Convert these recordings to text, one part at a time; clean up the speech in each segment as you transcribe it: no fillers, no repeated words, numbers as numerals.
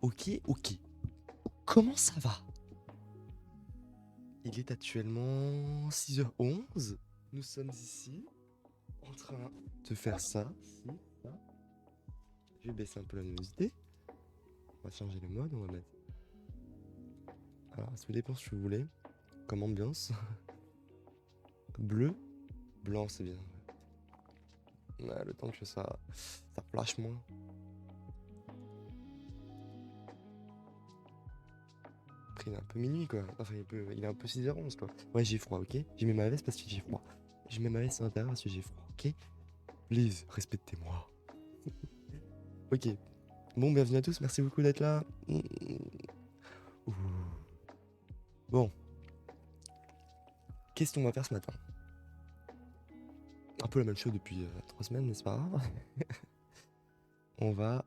Ok. Comment ça va? Il est actuellement 6h11. Nous sommes ici en train de faire ça. Je vais baisser un peu la luminosité. On va changer le mode, on va mettre... Alors, ça dépend ce que vous voulez. Comme ambiance. Bleu. Blanc, c'est bien. Ouais, le temps que ça flash moins. Après, il est un peu minuit, quoi. Enfin, il est un peu 6h11, quoi. Ouais, j'ai froid, ok? J'ai mis ma veste parce que j'ai froid. J'ai mis ma veste à l'intérieur parce que j'ai froid, ok? Please, respectez-moi. Ok. Bon, bienvenue à tous, merci beaucoup d'être là. Ouh. Bon. Qu'est-ce qu'on va faire ce matin? Un peu la même chose depuis 3 semaines, n'est-ce pas? On va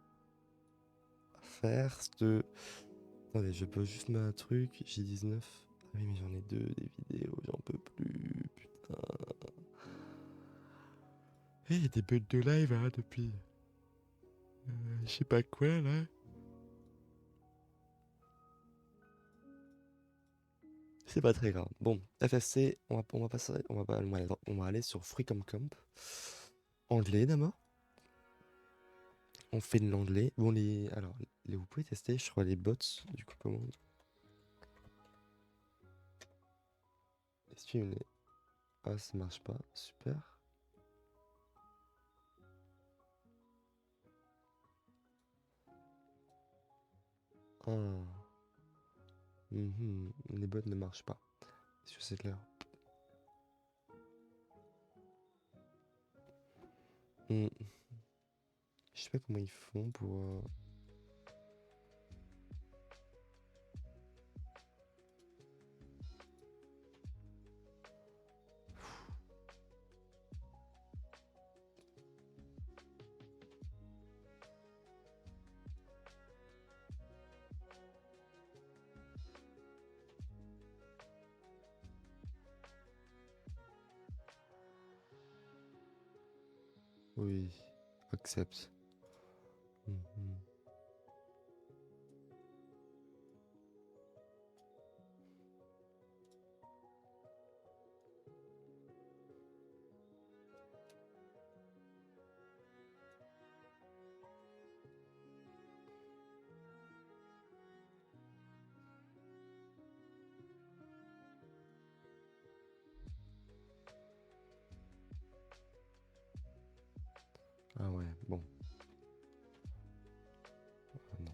faire ce... Attendez, je peux juste mettre un truc. J19. Ah oui, mais j'en ai 2 des vidéos, j'en peux plus. Putain. Et il y a des bugs de live hein, depuis. Je sais pas quoi là. C'est pas très grave. Bon, FFC, on va aller sur Free comme Comp. Anglais d'abord. On fait de l'anglais. Bon, alors, vous pouvez tester, je crois, les bots du coup commande. Ah, ça marche pas. Super. Ah. Les bots ne marchent pas. Est-ce que c'est clair? Je sais pas comment ils font pour... Oui, accept. Ah ouais, bon. Ah non.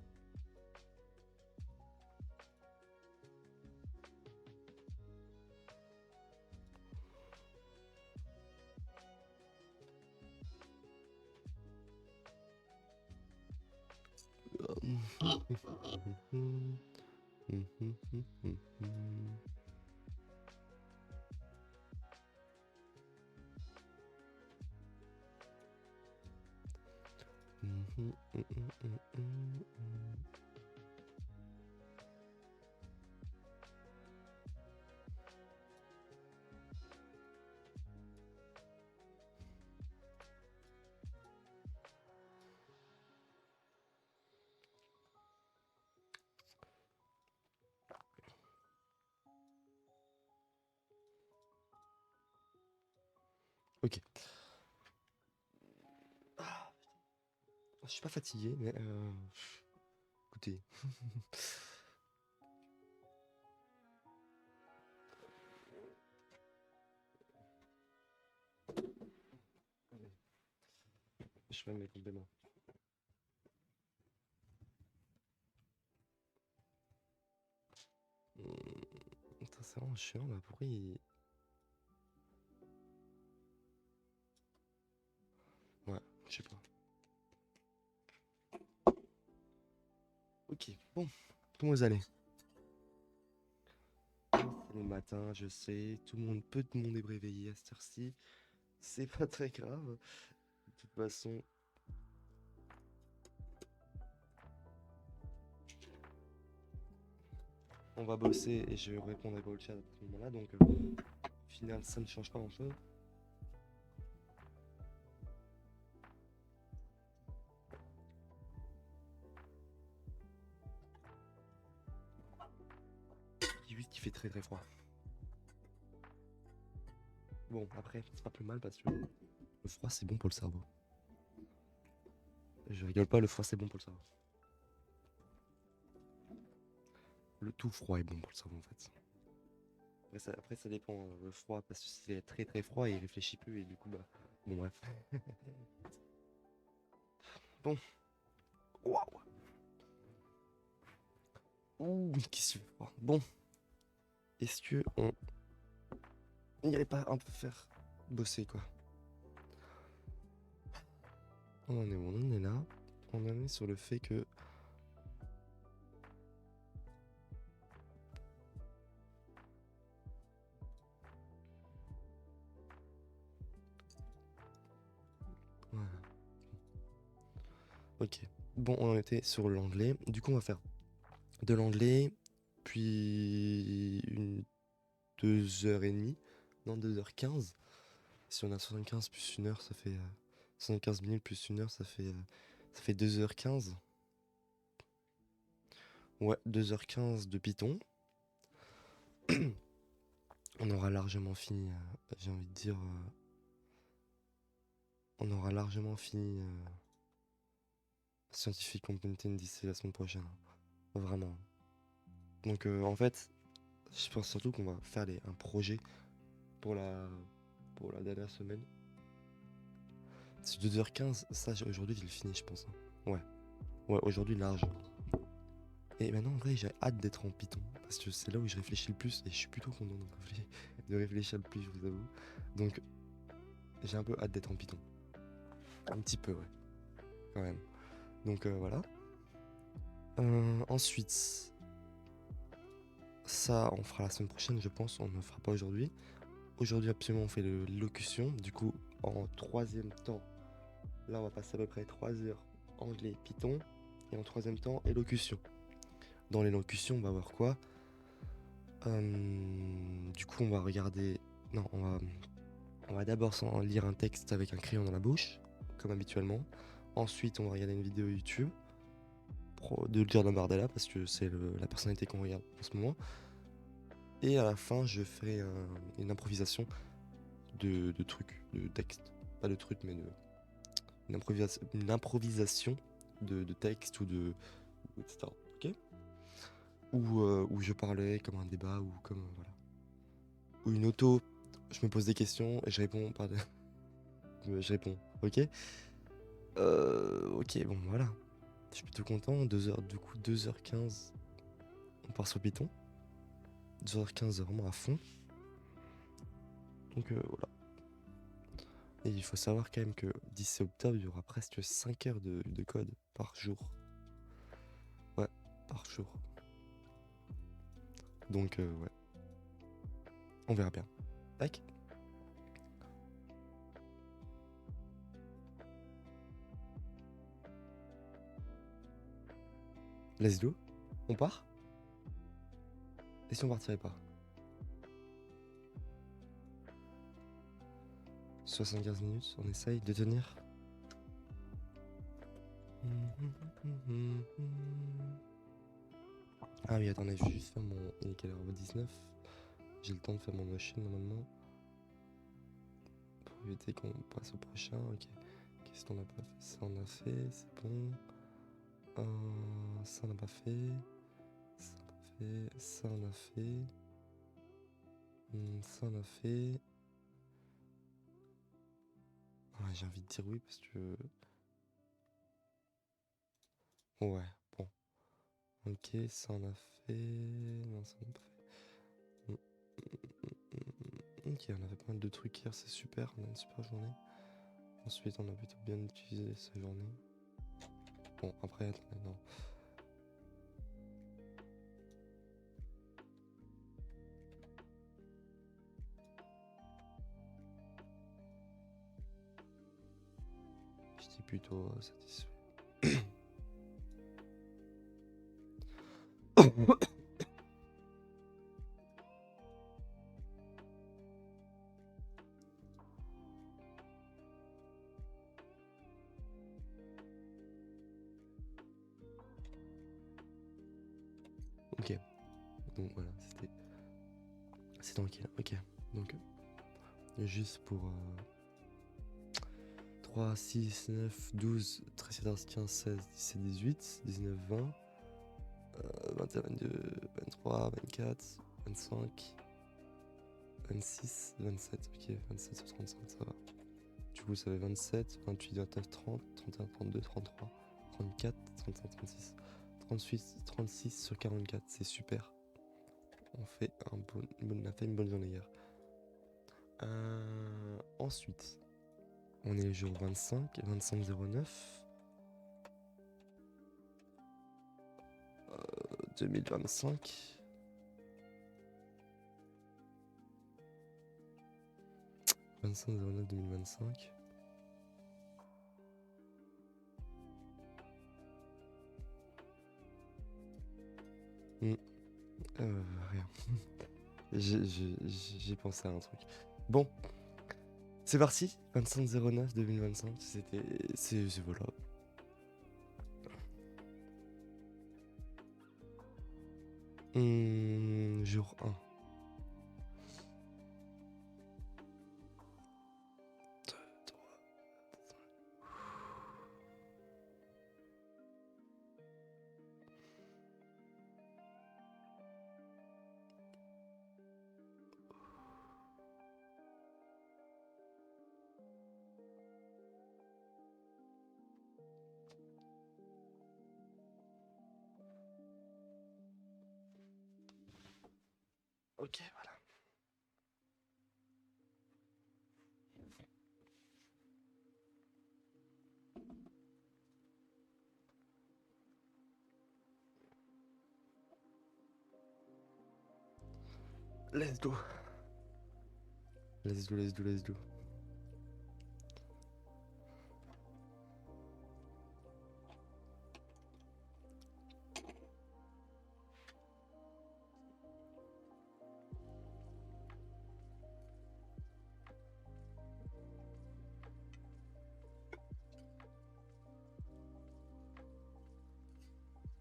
Ok. Ah, je suis pas fatigué, mais écoutez. Je vais me mettre des mains. Putain, c'est vraiment chiant là. Pourquoi il... Ouais, je sais pas. Ok, bon. Comment vous allez? C'est le matin, je sais. Peu de monde est réveillé à cette heure-ci. C'est pas très grave. De toute façon... On va bosser et je répondrai pas au chat à ce moment-là. Donc, au final, ça ne change pas grand-chose. fait très très froid. Bon, après, c'est pas plus mal parce que le froid c'est bon pour le cerveau. Je rigole pas, le froid c'est bon pour le cerveau. Le tout froid est bon pour le cerveau en fait. Après ça dépend, le froid, parce que s'il est très très froid, il réfléchit plus et du coup, bah. Bon, bref. Bon. Waouh! Ouh, qu'est-ce que tu fais? Bon. Est-ce que on n'irait pas un peu faire bosser quoi? On en est où? On en est là. On en est sur le fait que. Voilà. Ok. Bon, on en était sur l'anglais. Du coup, on va faire de l'anglais, puis 2h30. Non, 2h15. Si on a 75 plus 1 heure, ça fait 75 minutes plus 1 heure, ça fait 2h15. Ouais, 2h15 de Python. On aura largement fini, j'ai envie de dire. On aura largement fini Scientific Computing d'ici la semaine prochaine. Vraiment. Donc en fait, je pense surtout qu'on va faire un projet pour la dernière semaine. C'est 2h15, ça aujourd'hui je le finis je pense. Ouais. Ouais, aujourd'hui large. Et maintenant en vrai j'ai hâte d'être en Python. Parce que c'est là où je réfléchis le plus et je suis plutôt content de réfléchir le plus, je vous avoue. Donc j'ai un peu hâte d'être en Python. Un petit peu, ouais. Quand même. Donc voilà. Ensuite, ça on fera la semaine prochaine je pense, on ne le fera pas aujourd'hui. Aujourd'hui absolument on fait de l'élocution. Du coup en troisième temps, là on va passer à peu près 3 heures anglais Python. Et en troisième temps élocution. Dans l'élocution on va voir quoi? Du coup on va regarder. Non, on va d'abord lire un texte avec un crayon dans la bouche, comme habituellement. Ensuite on va regarder une vidéo YouTube de lire la Bardella parce que c'est la personnalité qu'on regarde en ce moment. Et à la fin je ferai une improvisation de trucs, de texte. Pas de trucs mais une improvisation de texte ou etc. Ok? Où je parlais comme un débat ou comme voilà. Ou une auto, je me pose des questions et je réponds par je réponds, ok? Ok, bon voilà. Je suis plutôt content, 2h, du coup 2h15, on part sur Python. 2h15 vraiment à fond. Donc voilà. Et il faut savoir quand même que d'ici octobre, il y aura presque 5 heures de code par jour. Ouais, par jour. Donc ouais. On verra bien. Tac. Let's go. On part? Et si on partirait pas? 75 minutes, on essaye de tenir. Ah oui, attendez, je vais juste faire mon... Il est quelle heure? 19. J'ai le temps de faire mon machine normalement. Pour éviter qu'on passe au prochain, ok. Qu'est-ce qu'on a pas fait? Ça on a fait, c'est bon. Ça on n'a pas fait. Ça on a fait. Ça on a fait. Ça on a fait. Ouais, j'ai envie de dire oui parce que... Ouais, bon. Ok, ça on a fait. Non, ça on a pas fait. Ok, on a fait pas mal de trucs hier, c'est super, on a une super journée. Ensuite, on a plutôt bien utilisé sa journée. Bon, après, attendez, non. J'étais plutôt satisfait. Ok, donc voilà, c'était tranquille. Ok. Donc, juste pour 3, 6, 9, 12, 13, 14, 15, 16, 17, 18, 19, 20, 21, 22, 23, 24, 25, 26, 27. Ok, 27 sur 35, ça va. Du coup, ça fait 27, 28, 29, 30, 31, 32, 33, 34, 35, 36, 38, 36 sur 44. C'est super. On fait on a fait une bonne journée hier. Ensuite, on est le jour 25, 25/09, 2025. 25/09 2025. Rien. J'ai pensé à un truc. Bon, c'est parti. 25/09 2025. C'est voilà. Jour 1. 2, 3. Ok, voilà. Let's do. Let's do, let's do, let's do.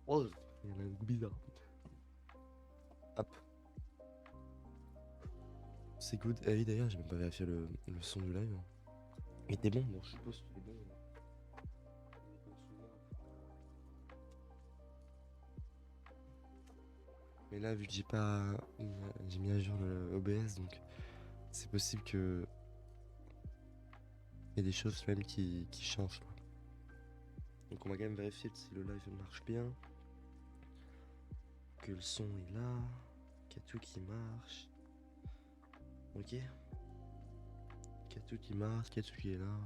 Oh, il y en a un goût bizarre. Hop. C'est good. Eh oui, d'ailleurs, j'ai même pas vérifié le son du live. Il était bon, bon, je suppose qu'il est bon. Mais là, vu que j'ai mis à jour le OBS, donc c'est possible que il y a des choses même qui changent. Là. Donc on va quand même vérifier si le live marche bien, que le son est là, qu'il y a tout qui marche. Ok. Qu'il y a tout qui marche, qu'il y a tout qui est là.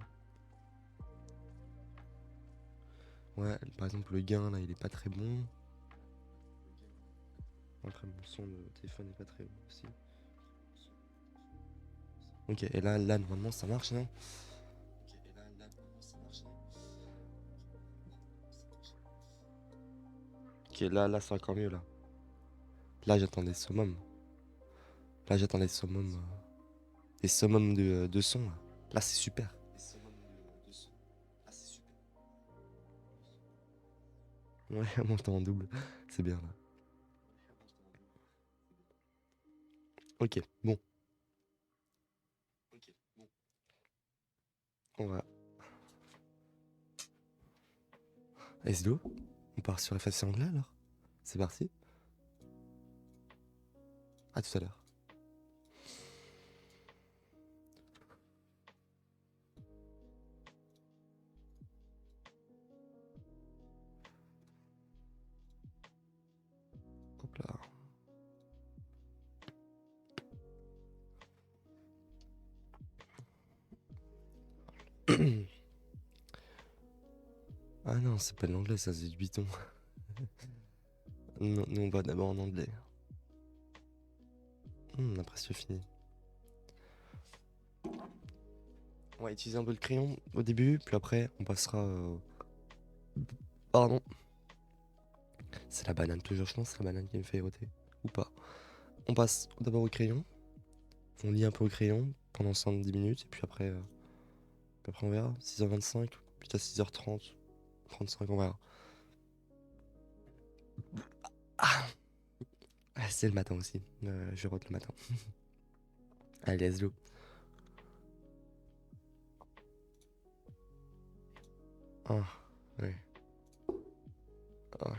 Ouais, par exemple le gain là, il est pas très bon. Après le son de téléphone est pas très bon aussi. Ok, et là normalement ça marche, non? Ok, là c'est encore mieux là. Là j'attends des summums. Là j'attends des summums de son là. Là c'est super. Ouais, on m'entend en double. C'est bien là. Ok, bon. On va. S2. On part sur FAC anglais alors. C'est parti. À tout à l'heure. Hop là. Ah non, c'est pas l'anglais, ça c'est du Python. Non, nous on va d'abord en anglais. On a presque fini. On va utiliser un peu le crayon au début, puis après on passera. Pardon. C'est la banane, toujours je pense, c'est la banane qui me fait roter. Ou pas. On passe d'abord au crayon. On lit un peu au crayon pendant 5-10 minutes, et puis après on verra. 6h25, puis à 6h30, 35, on verra. Ah, c'est le matin aussi. Je rote le matin. Allez, let's go. Ah, ouais. Ah, ouais.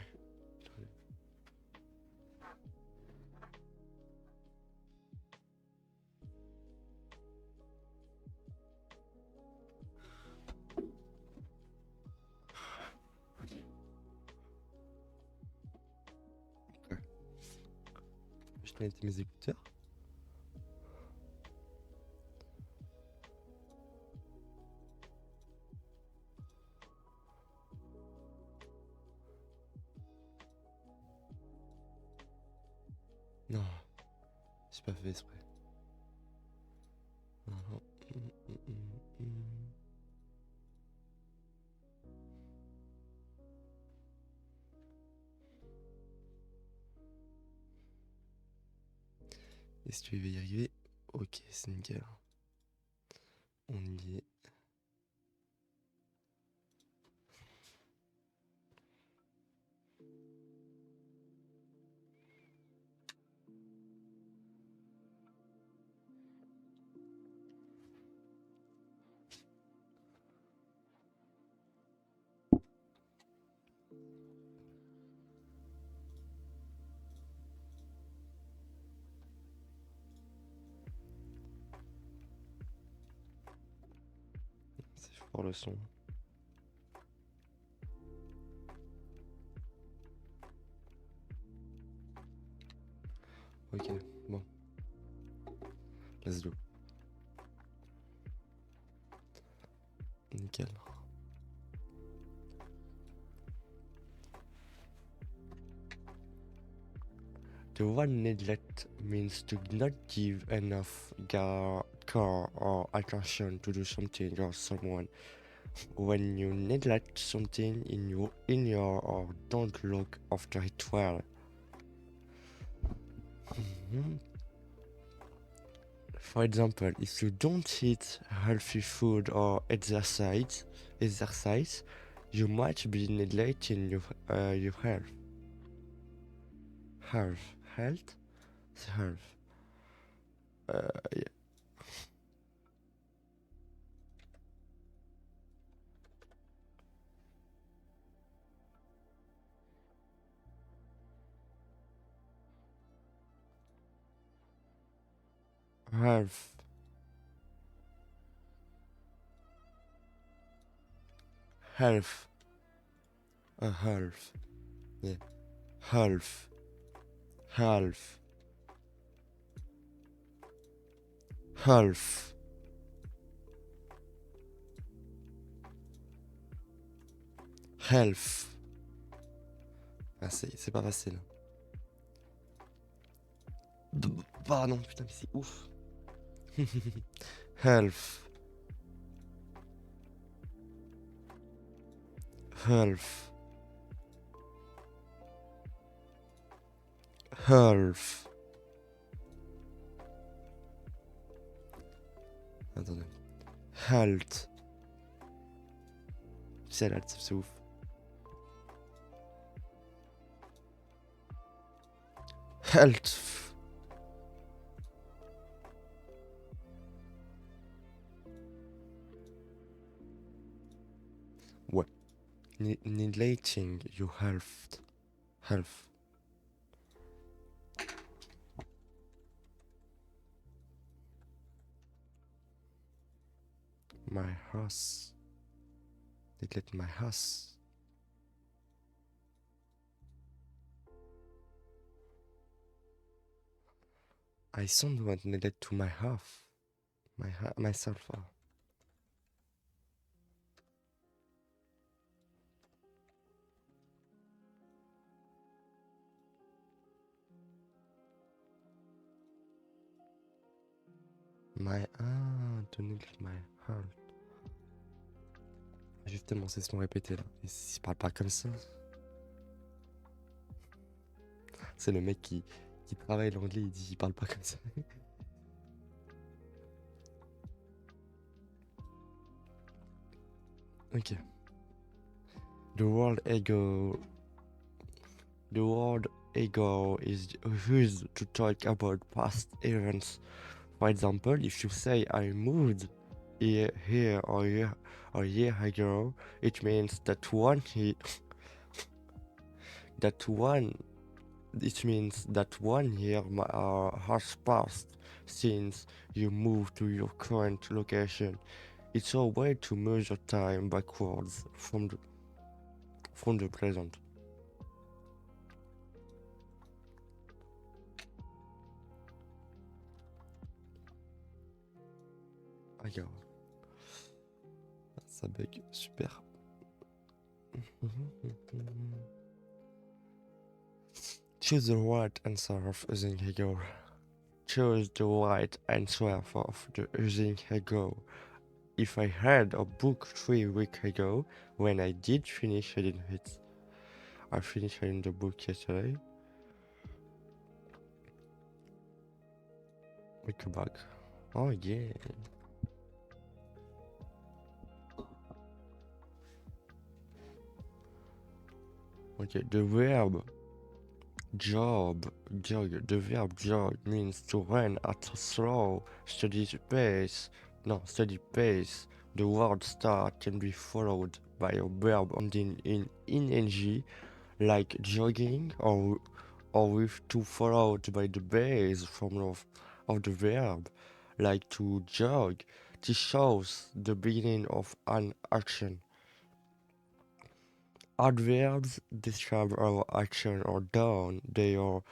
Ouais. Je te mettre mes écouteurs. Non, j'ai pas fait exprès. Est-ce que tu vas y arriver? Ok, c'est nickel. On y est. C'est fort le son. Ok, bon. Let's go. Nickel. The word neglect means to not give enough care or attention to do something or someone. When you neglect something in your or don't look after it well. For example, if you don't eat healthy food or exercise, you might be neglecting your health. Health? Health. Yeah. Health. Health. Health. Yeah. Health. Health. Health. Health. Ah, c'est pas facile. Pardon, putain, mais c'est ouf. Health. Health. Health. Attendez. Health. C'est là, c'est ouf. Health. Ouais. Neglecting your health. Health. My house. Neglect my house. I don't want neglect to my half. Myself. Oh. To neglect my heart. Justement, c'est ce qu'on répétait là. Et s'il parle pas comme ça. C'est le mec qui travaille l'anglais, il dit il parle pas comme ça. Ok. The word ego is used to talk about past events For example, if you say I moved here or a year ago, it means that that one it means that 1 year has passed since you moved to your current location. It's a way to measure time backwards from the present. Regarde. Ça bug, super. Choose the right answer of using ago. Choose the right answer of the using ago. If I had a book 3 weeks ago, when I did finish reading it, I finished reading the book yesterday. We go back. Oh yeah. Okay, the verb jog. The verb jog means to run at a slow, steady pace. No, steady pace. The word start can be followed by a verb ending in ing, like jogging, or with to followed by the base form of the verb, like to jog. This shows the beginning of an action. Adverbs describe our action or done. They are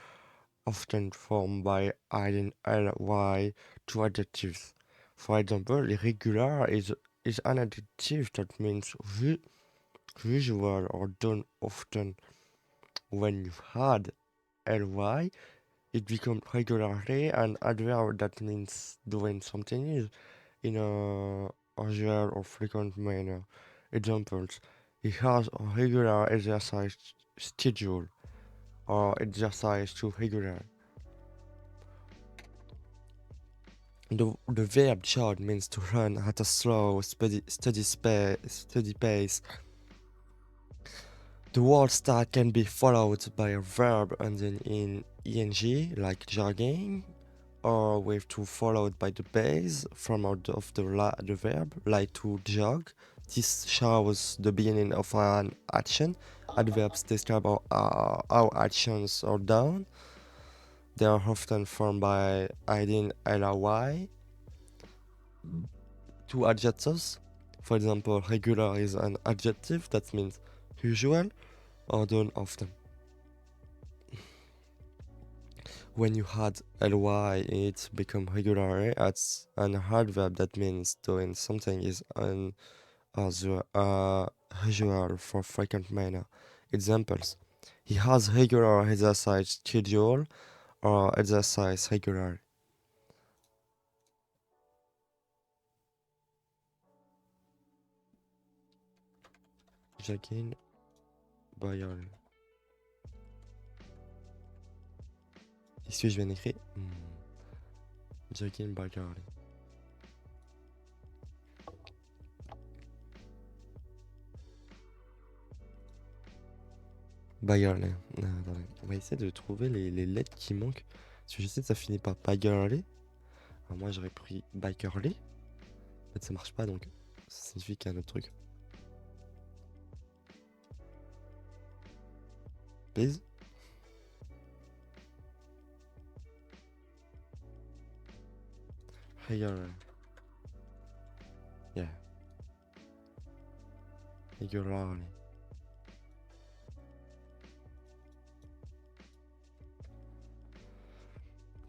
often formed by adding ly to adjectives. For example, regular is an adjective that means usual or done often. When you add ly, it becomes regularly an adverb that means doing something in a usual or frequent manner. Examples: he has a regular exercise schedule, or exercise too regular. The verb jog means to run at a slow, steady pace. The word start can be followed by a verb ending in ing, like jogging, or with to followed by the base from out of the verb, like to jog. This shows the beginning of an action. Adverbs describe how actions are done. They are often formed by adding ly to adjectives. For example, regular is an adjective that means usual or done often. When you add ly, it becomes regular. It's an adverb that means doing something is usual for frequent manner. Examples: he has regular exercise schedule or exercise regular. Jogging Bayol. Est-ce que je viens d'écrire Jogging Bayol. Bayol. Attendez. On va essayer de trouver les lettres qui manquent. Parce que je sais que ça finit par Bayol. Alors moi j'aurais pris Bikerly. En fait ça marche pas donc ça signifie qu'il y a un autre truc. Please. Regular. Yeah. Regularly.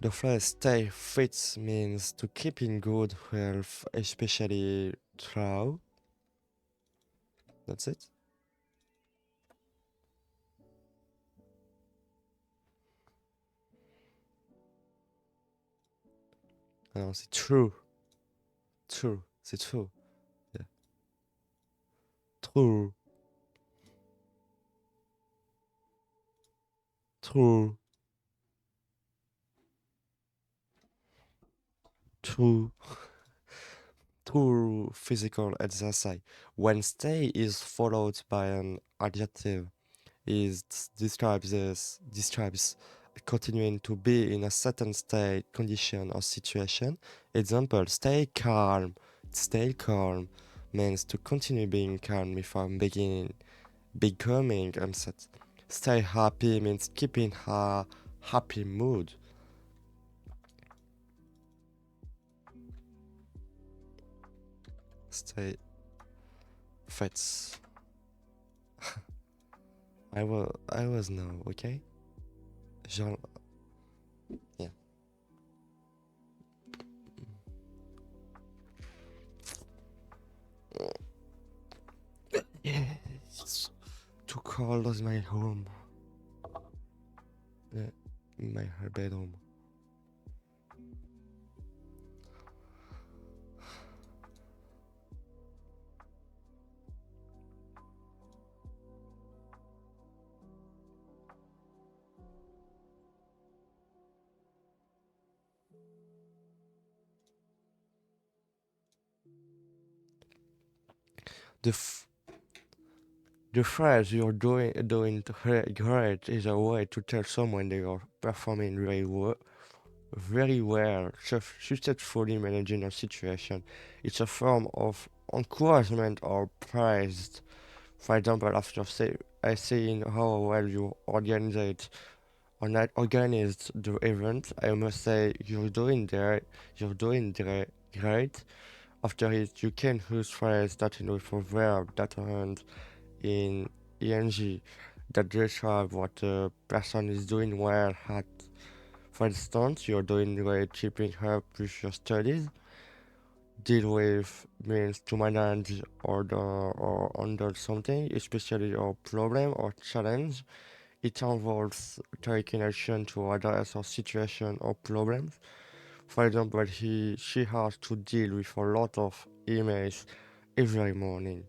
The phrase stay fit means to keep in good health, especially through. That's it. Ah non, c'est true. True. C'est true. Yeah. True. True. True. True physical exercise. When stay is followed by an adjective, it describes continuing to be in a certain state, condition, or situation. Example, stay calm. Stay calm means to continue being calm before becoming upset. Stay happy means keeping a happy mood. Stay fits. I was now, okay? Jean, yeah. Yes. Too cold is my home. My bedroom. The the phrase "you're doing great" is a way to tell someone they are performing very well, successfully managing a situation. It's a form of encouragement or praise. For example, after saying how well you organized the event, I must say you're doing great. After it, you can use phrase starting with a verb that ends in ing that describe what the person is doing well at. For instance, you're doing great keeping up with your studies. Deal with means to manage or handle something, especially a problem or challenge. It involves taking action to address a situation or problems. For example, she has to deal with a lot of emails every morning.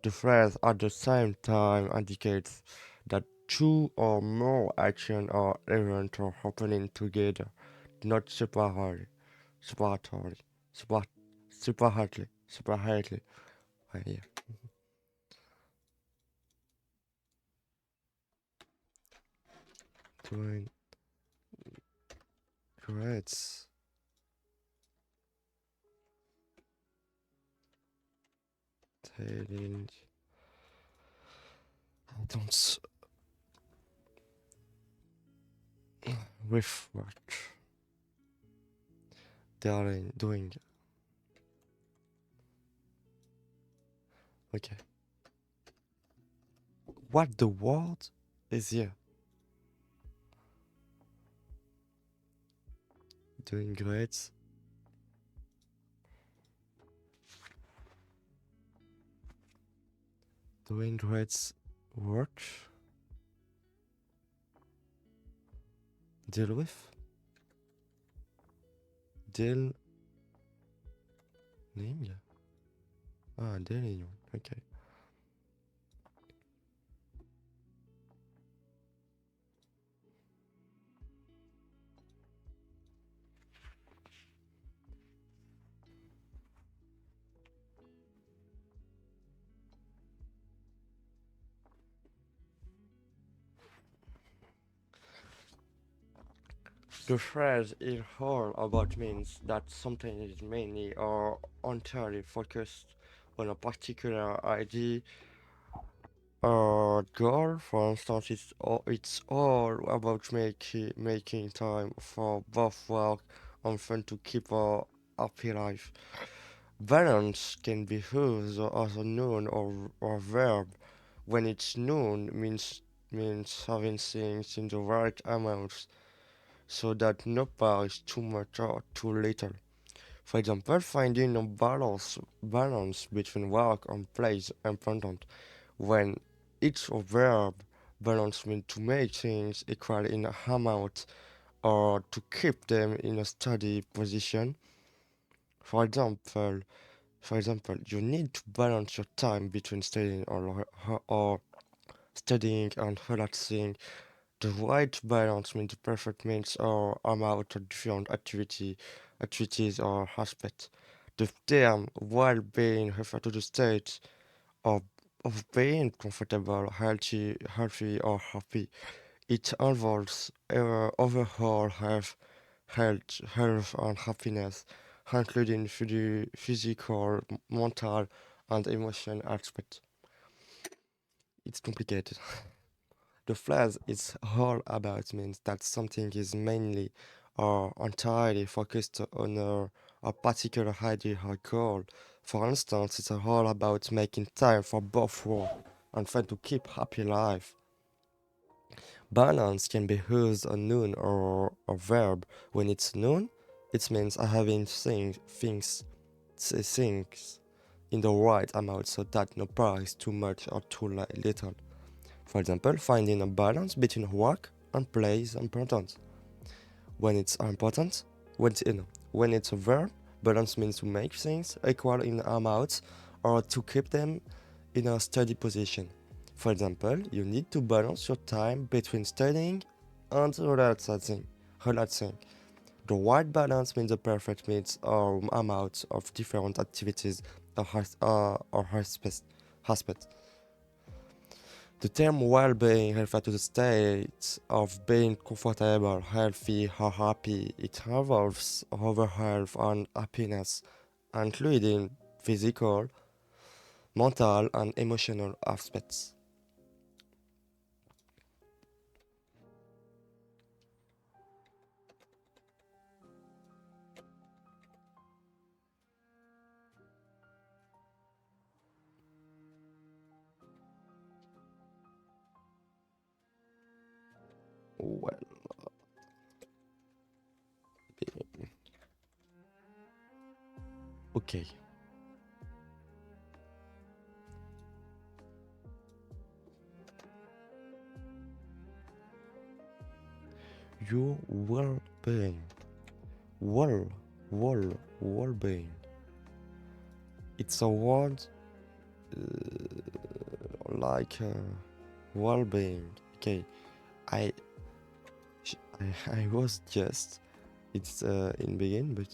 The phrase at the same time indicates that two or more actions or events are happening together, not separately, separ- separately. Yeah. Doing great. Telling. I don't. With what? Doing. Okay. What the word is here? Doing great. Doing great work. Deal with. Dealing. Ah, dealing. Okay. The phrase is all about means that something is mainly or entirely focused on a particular idea or goal. For instance, it's all about making time for both work and fun to keep a happy life. Balance can be used as a noun or verb. When it's noun means having things in the right amounts so that no part is too much or too little. For example, finding a balance between work and play is important. When it's a verb, balance means to make things equal in amount or to keep them in a steady position. For example, you need to balance your time between or studying and relaxing. The right balance means the perfect mix or amount of different activities or aspects. The term well-being refers to the state of, of being comfortable, healthy or happy. It involves overall health and happiness, including physical, mental, and emotional aspects. It's complicated. The phrase "it's all about" means that something is mainly or entirely focused on a particular idea or goal. For instance, it's all about making time for both work and fun to keep happy life. Balance can be used a noun or a verb. When it's noun, it means having things in the right amount so that no part is too much or too little. For example, finding a balance between work and play is important. When it's important, when it's a verb, balance means to make things equal in amount or to keep them in a steady position. For example, you need to balance your time between studying and relaxing. The right balance means the perfect mix or amount of different activities or aspects. The term well-being refers to the state of being comfortable, healthy, or happy. It involves overall health and happiness, including physical, mental, and emotional aspects. Well, okay. Your well-being. Well, well-being. It's a word like well-being. Okay, I, I was just it's in begin, but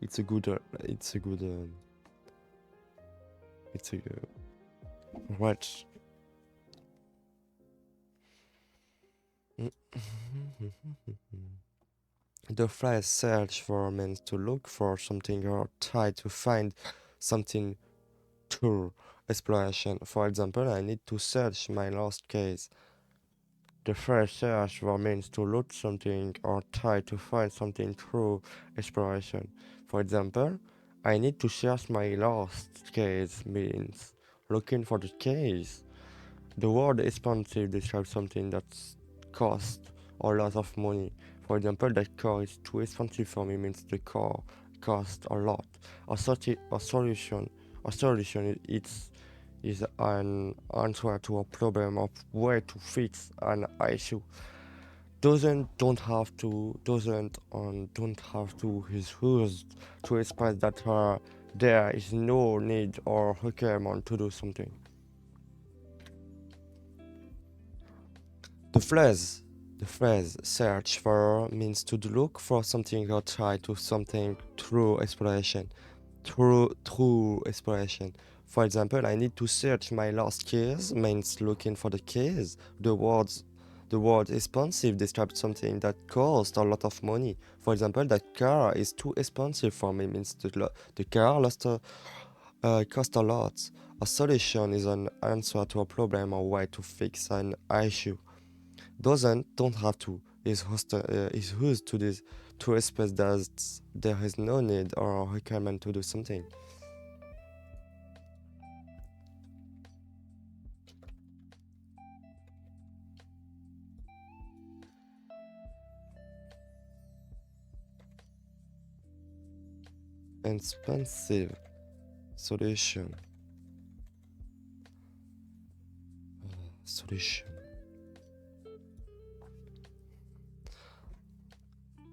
it's a good it's a what. The phrase search for means to look for something or try to find something through exploration. For example, I need to search my lost case. The phrase search for means to look something or try to find something through exploration. For example, I need to search my lost case means looking for the case. The word expensive describes something that costs a lot of money. For example, that car is too expensive for me means the car costs a lot. A solution is an answer to a problem of where to fix an issue. Doesn't have to is used to express that there is no need or requirement to do something. The phrase, the phrase search for means to look for something or try to something through exploration. Through exploration. For example, I need to search my lost keys means looking for the keys. The word expensive describes something that costs a lot of money. For example, that car is too expensive for me means the car cost a lot. A solution is an answer to a problem or way to fix an issue. Don't have to is used to this to express that there is no need or requirement to do something. Expensive solution. Solution.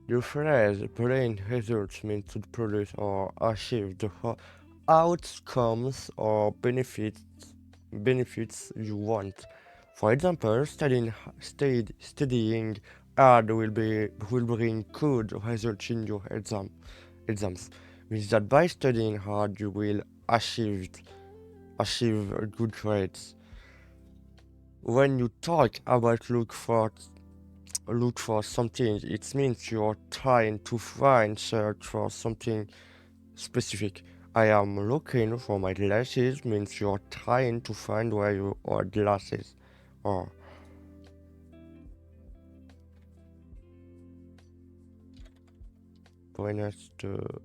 The phrase brain results means to produce or achieve the outcomes or benefits you want. For example, studying hard will bring good results in your exams. means that by studying hard, you will achieve good grades. When you talk about look for something, it means you're trying to search for something specific. I am looking for my glasses means you're trying to find where your glasses are. Buenas to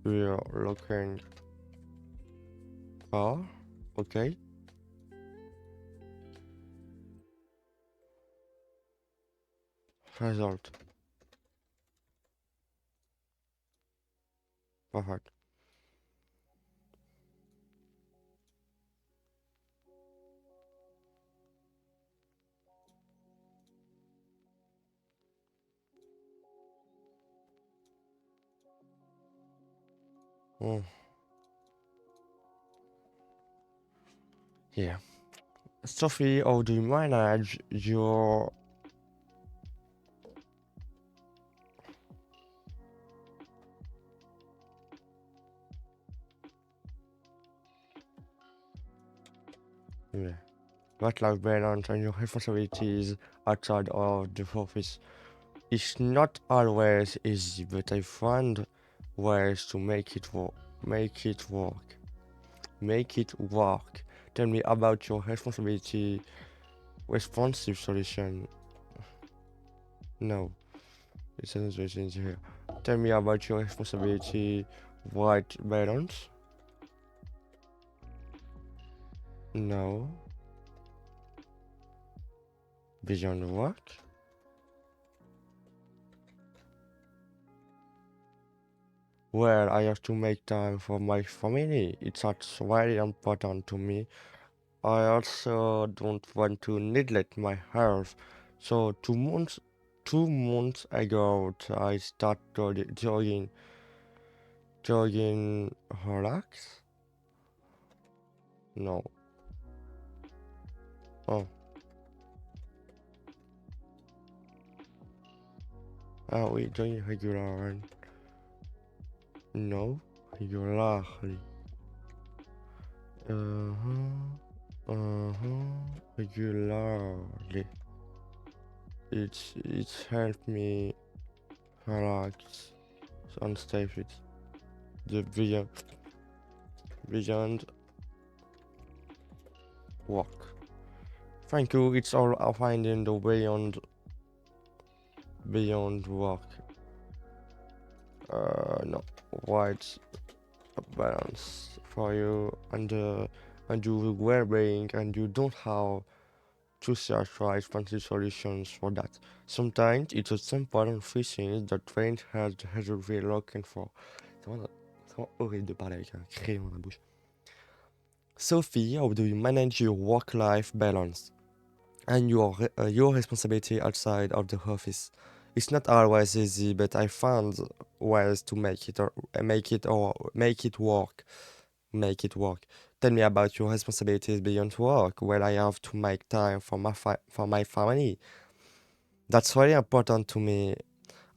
we are looking for, okay. Result. Perfect. Mm. Yeah. Sophie, how do you manage your yeah, work-life balance and your responsibilities outside of the office? It's not always easy, but I find ways to make it work. Make it work. Make it work. Tell me about your responsibility responsive solution. No, it's not solution here. Tell me about your responsibility white balance. No. Beyond work. Well, I have to make time for my family. It's very important to me. I also don't want to neglect my health. So 2 months ago, I started jogging, relax. No. Oh. Are we doing regular? No, regularly. Regularly. It's helped me relax and stay fit. The beyond work. Thank you. It's all finding the beyond work. No, white balance for you and your well-being, and you don't have to search for expensive solutions for that. Sometimes it's a simple and free thing that train has the result we're looking for. C'est vraiment horrible de parler avec un crayon dans la bouche. Sophie, how do you manage your work-life balance and your responsibility outside of the office? It's not always easy, but I found ways to make it work. Make it work. Tell me about your responsibilities beyond work, where I have to make time for my family. That's very important to me.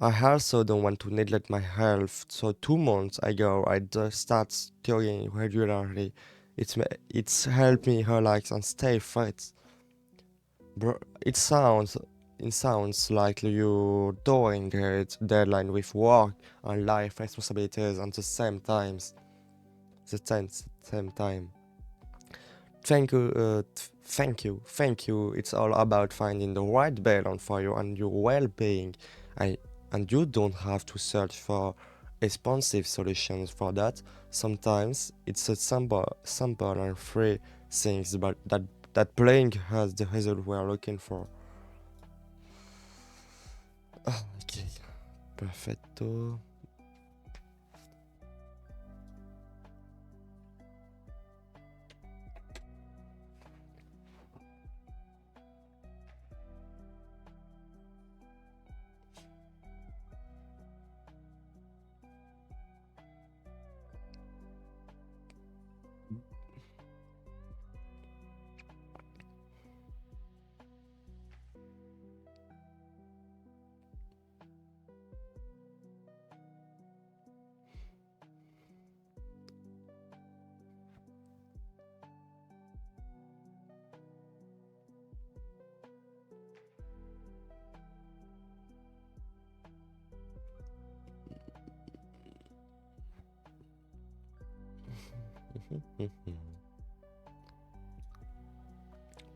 I also don't want to neglect my health. So 2 months ago, I just started studying regularly. It's helped me relax and stay fit. Bro, it sounds like you're doing great deadline with work and life responsibilities at the same times. Same time. Thank you. It's all about finding the right balance for you and your well-being. And you don't have to search for expensive solutions for that. Sometimes it's a simple and free things, but that playing has the result we are looking for. Ok, perfetto.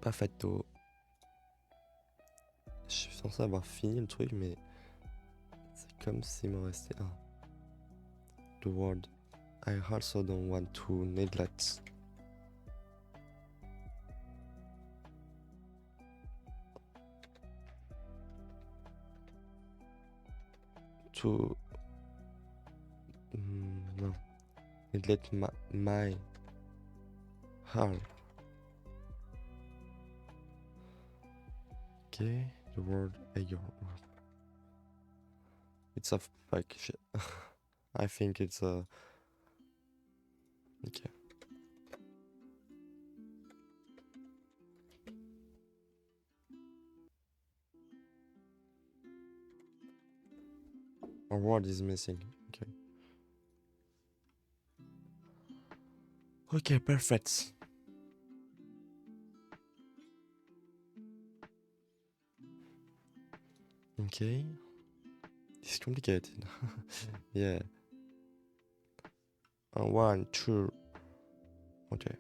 Pas fatto. Je suis censé avoir fini le truc, mais c'est comme s'il m'en restait un. The word. I also don't want to neglect. To. Non. Neglect my heart. Okay, the word your. It's a like shit. I think it's a. Okay. A word is missing. Okay. Okay, perfect. Okay. It's complicated. Yeah. 1, 2. Okay.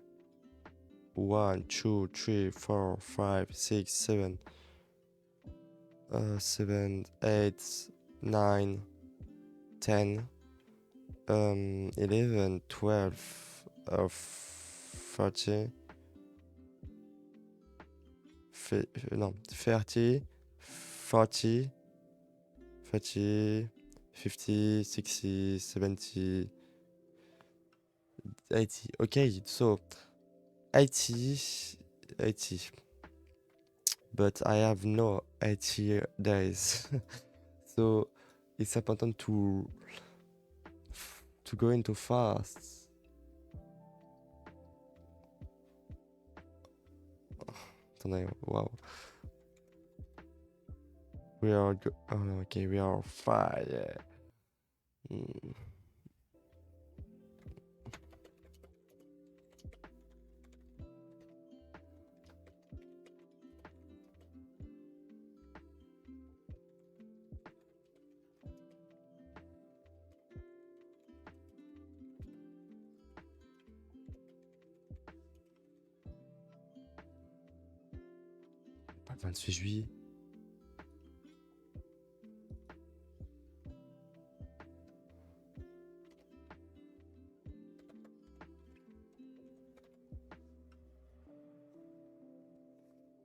1, 2, 3, 4, 5, 6, 7. 7, 8, 9, 10. 11, 12, 30. No, 30, 40, 30, 50, 60, 70, 80. Okay, so 80, 80. But I have no 80 days. So it's important to go into fast. Attendez, wow. We are okay, we are fire. Pas le 28 juillet.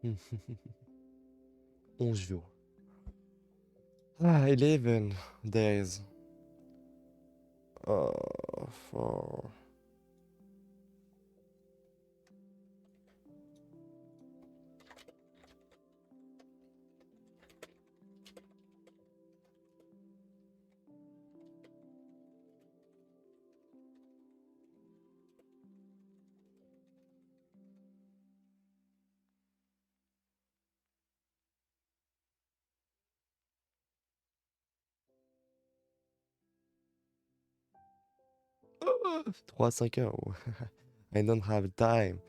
Hmm. 11 jours. 11 days. 4. Oh, 3 à 5 heures. I don't have time.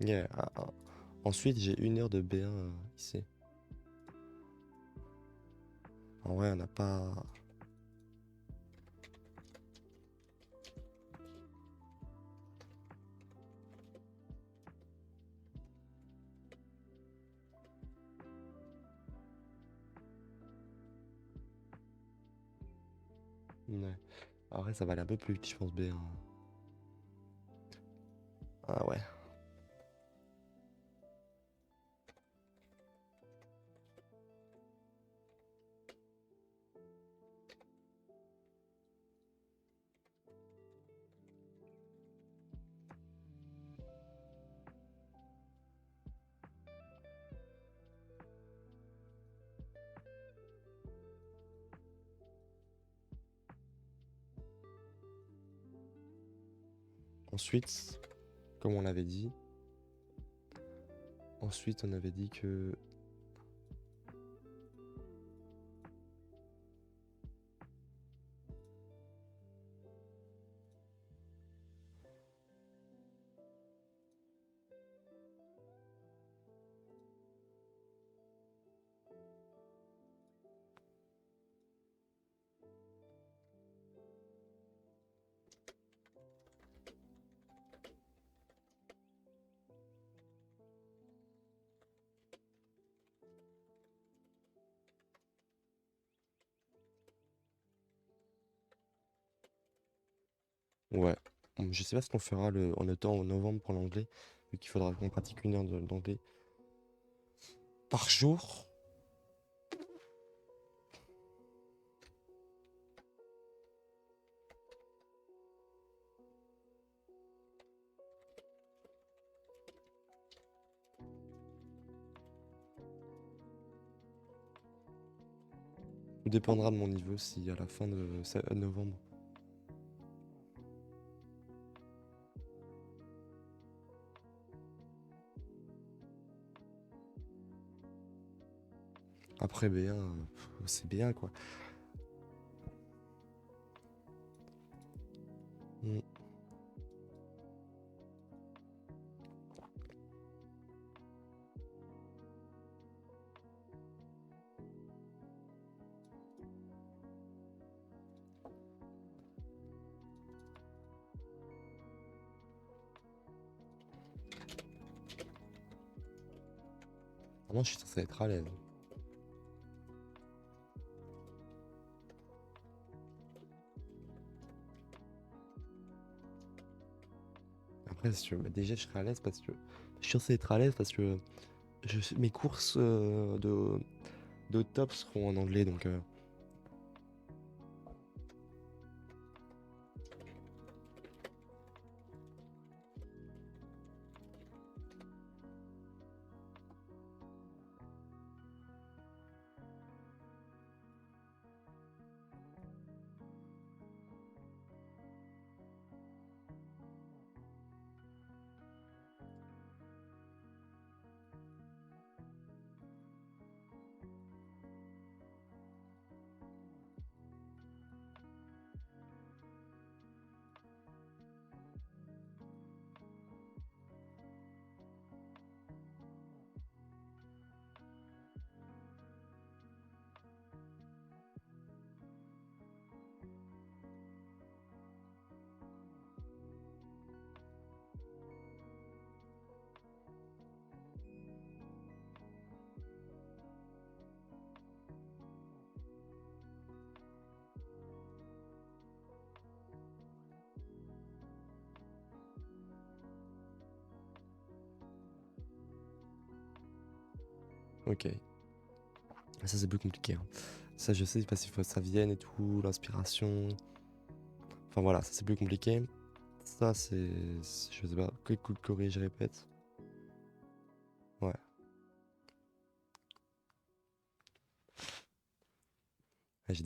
Yeah. Ensuite, j'ai 1 heure de B1 ici. En vrai, on n'a pas. Ouais. Après, ça va aller un peu plus vite, je pense, B1. Ah ouais. Ensuite, comme on l'avait dit, on avait dit que... Ouais. Je sais pas ce qu'on fera en automne ou en novembre pour l'anglais, vu qu'il faudra qu'on pratique 1 heure d'anglais par jour. Tout dépendra de mon niveau si à la fin de novembre. Après B1, c'est B1 quoi. Mm. Moi, je suis censé être à l'aise. Après, déjà, je serai à l'aise parce que je suis censé être à l'aise parce que mes courses de top seront en anglais, donc ok. Ça, c'est plus compliqué, hein. Ça, je sais, parce qu'il faut que ça vienne et tout, l'inspiration. Enfin voilà, ça c'est plus compliqué. Ça, je sais pas, corrige, répète. Ouais. Ouais, j'ai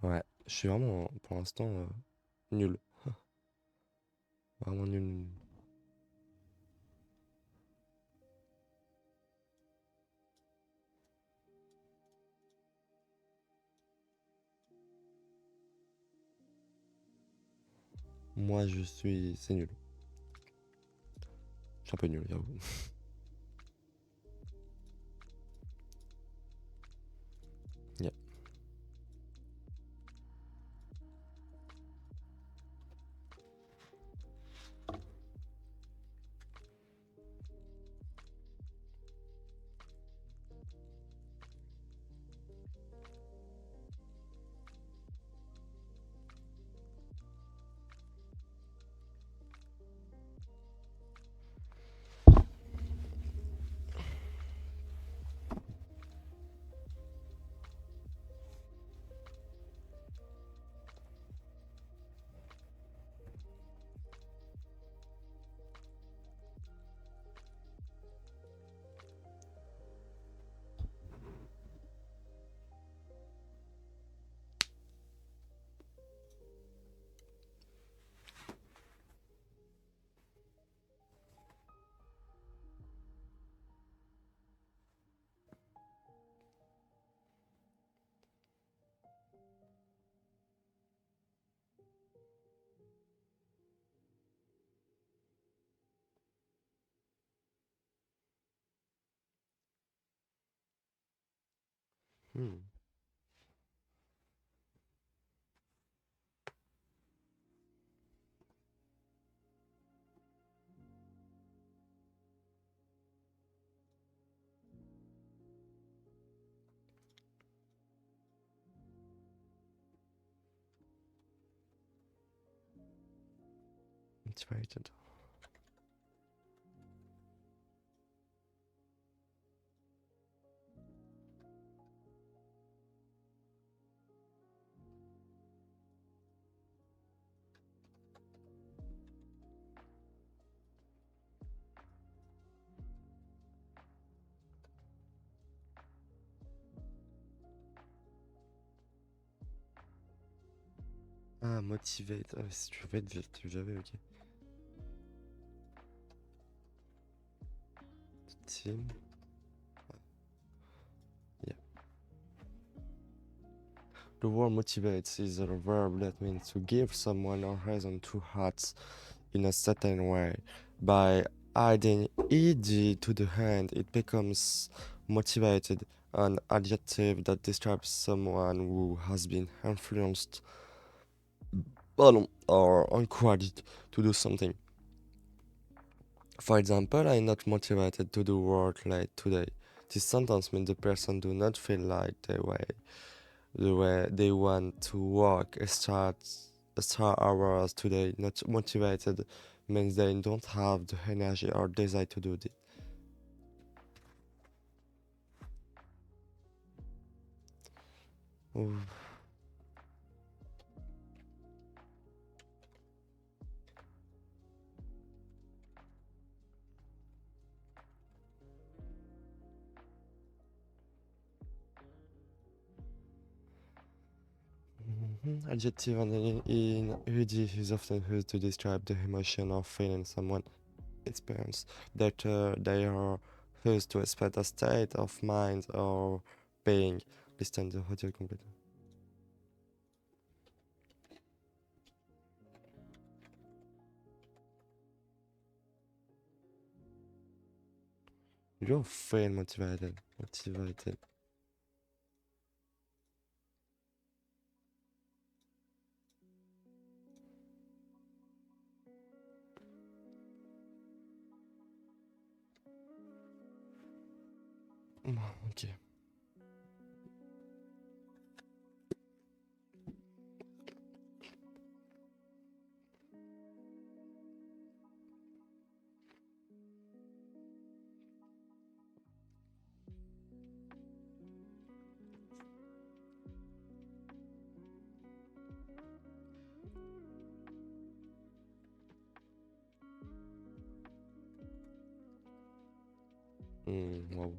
Ouais, je suis vraiment, pour l'instant, nul. Vraiment nul. Moi, je suis... C'est nul. Je suis un peu nul, j'avoue. Yeah. Hmm. Motivated. Ah, motivate. Ah, si tu veux être vite, j'avais, ok. Team. Yeah. The word motivates is a verb that means to give someone a reason to act in a certain way. By adding ed to the end, it becomes motivated, an adjective that describes someone who has been influenced or encouraged to do something. For example, I'm not motivated to do work late today. This sentence means the person do not feel like the way they want to work extra hours today. Not motivated means they don't have the energy or desire to do it. Ooh. Adjective in ed is often used to describe the emotion or feeling someone experience. That they are used to express a state of mind or being. Listen to the audio complete. You're feel motivated. Motivated. Ok. Wow.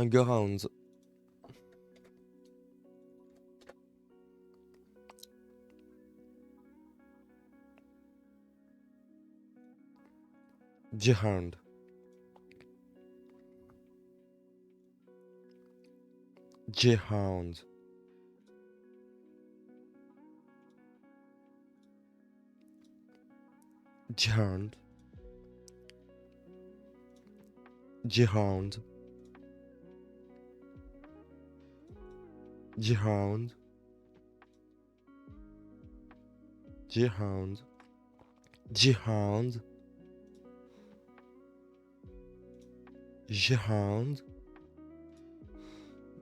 Ground. Jihand. Jihand. Jihand. Jihand. Jihand. Jihand. Jihand. Jihand.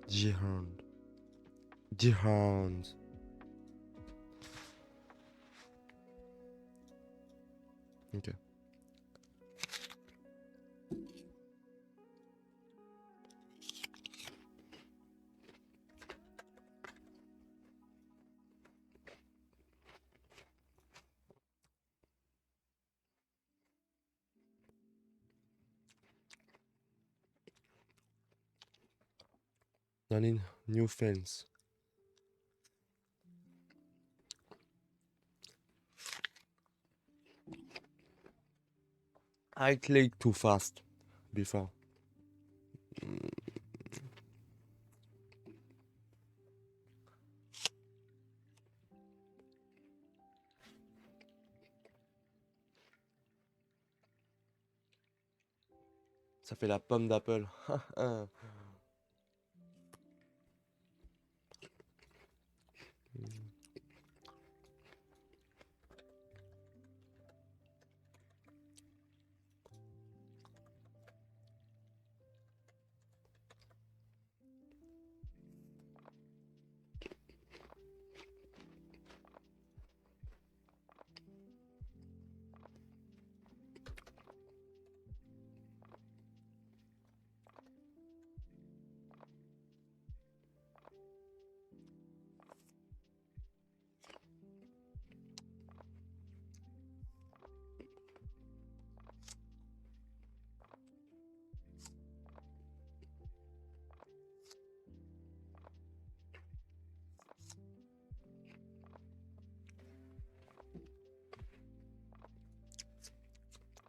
Jihand. Jihand. Ok. I need new friends. I clicked too fast before. Ça fait la pomme d'Apple.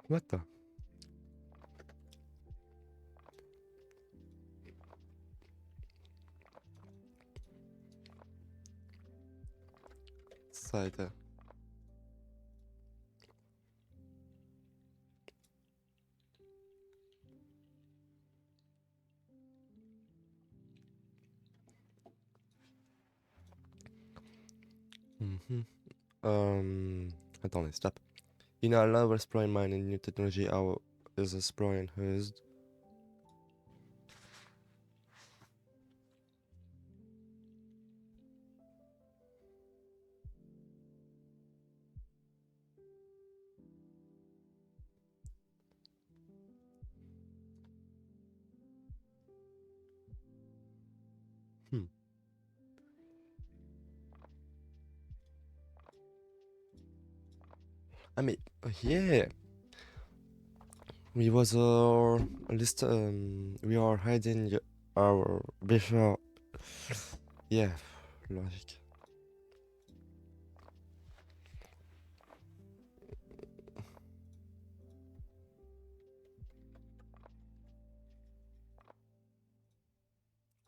What the? Ça a été. Attendez, stop. In our love exploring mind and new technology, our is exploring hers. Ah mais yeah, we was list we are hiding our before. Yeah, logique.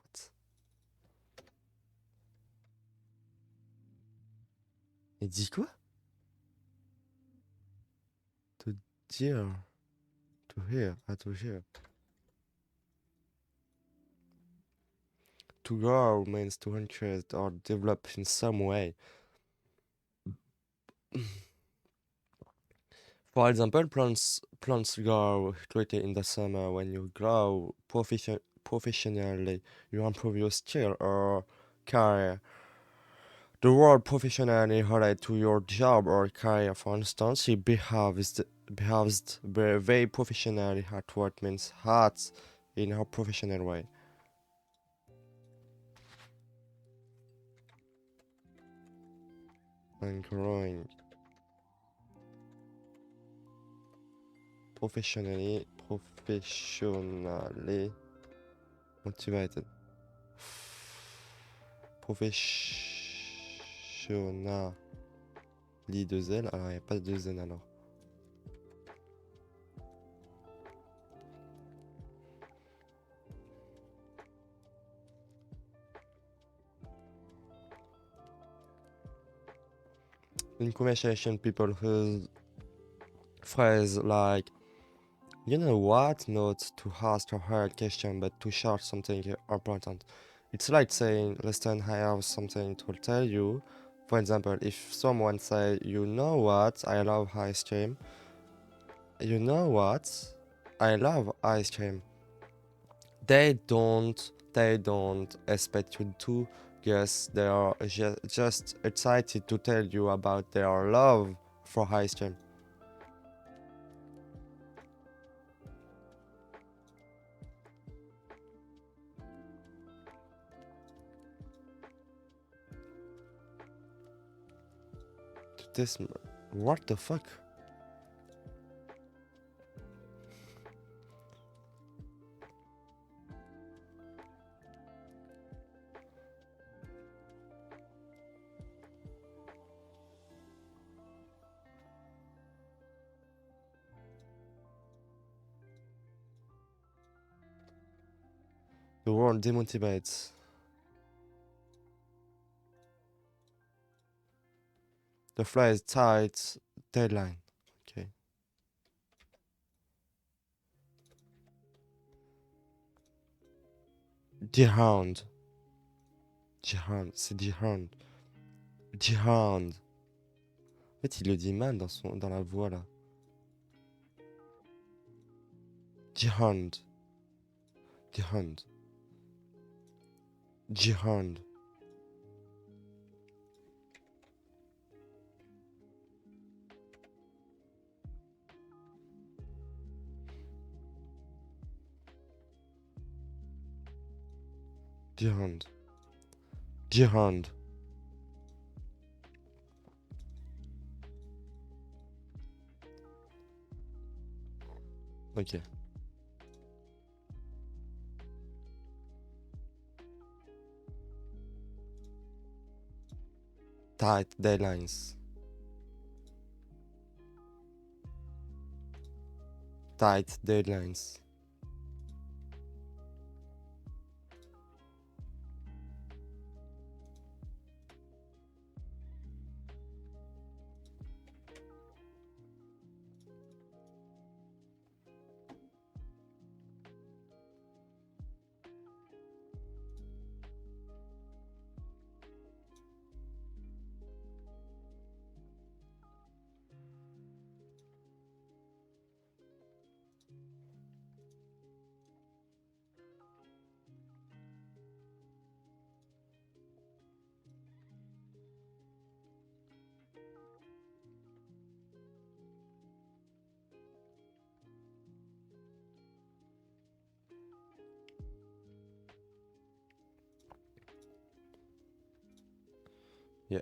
What? Il dit quoi? To dire, to hear, to hear. To grow means to interest or develop in some way. For example, plants grow quickly in the summer. When you grow professionally, you improve your skill or career. The word professionally relates to your job or career. For instance, he behaves very professionally at work means hard in a professional way. And growing professionally Motivated. Professionnally, 2L. Alors, il n'y a pas de 2N alors. In conversation, people use phrase like, you know what, not to ask a hard question, but to share something important. It's like saying, listen, I have something to tell you. For example, if someone say, you know what, I love ice cream. You know what, I love ice cream. They don't expect you to guess. They are just excited to tell you about their love for ice cream. This, what the fuck? The word demotivates. The phrase tight deadline. Okay. Jihad. Jihad, c'est Jihad. Jihad. En fait, il le dit mal dans la voix là. Jihad. Jihad. Jihad. Jihad. Jihad. Ok. Tight deadlines. Tight deadlines. Yeah.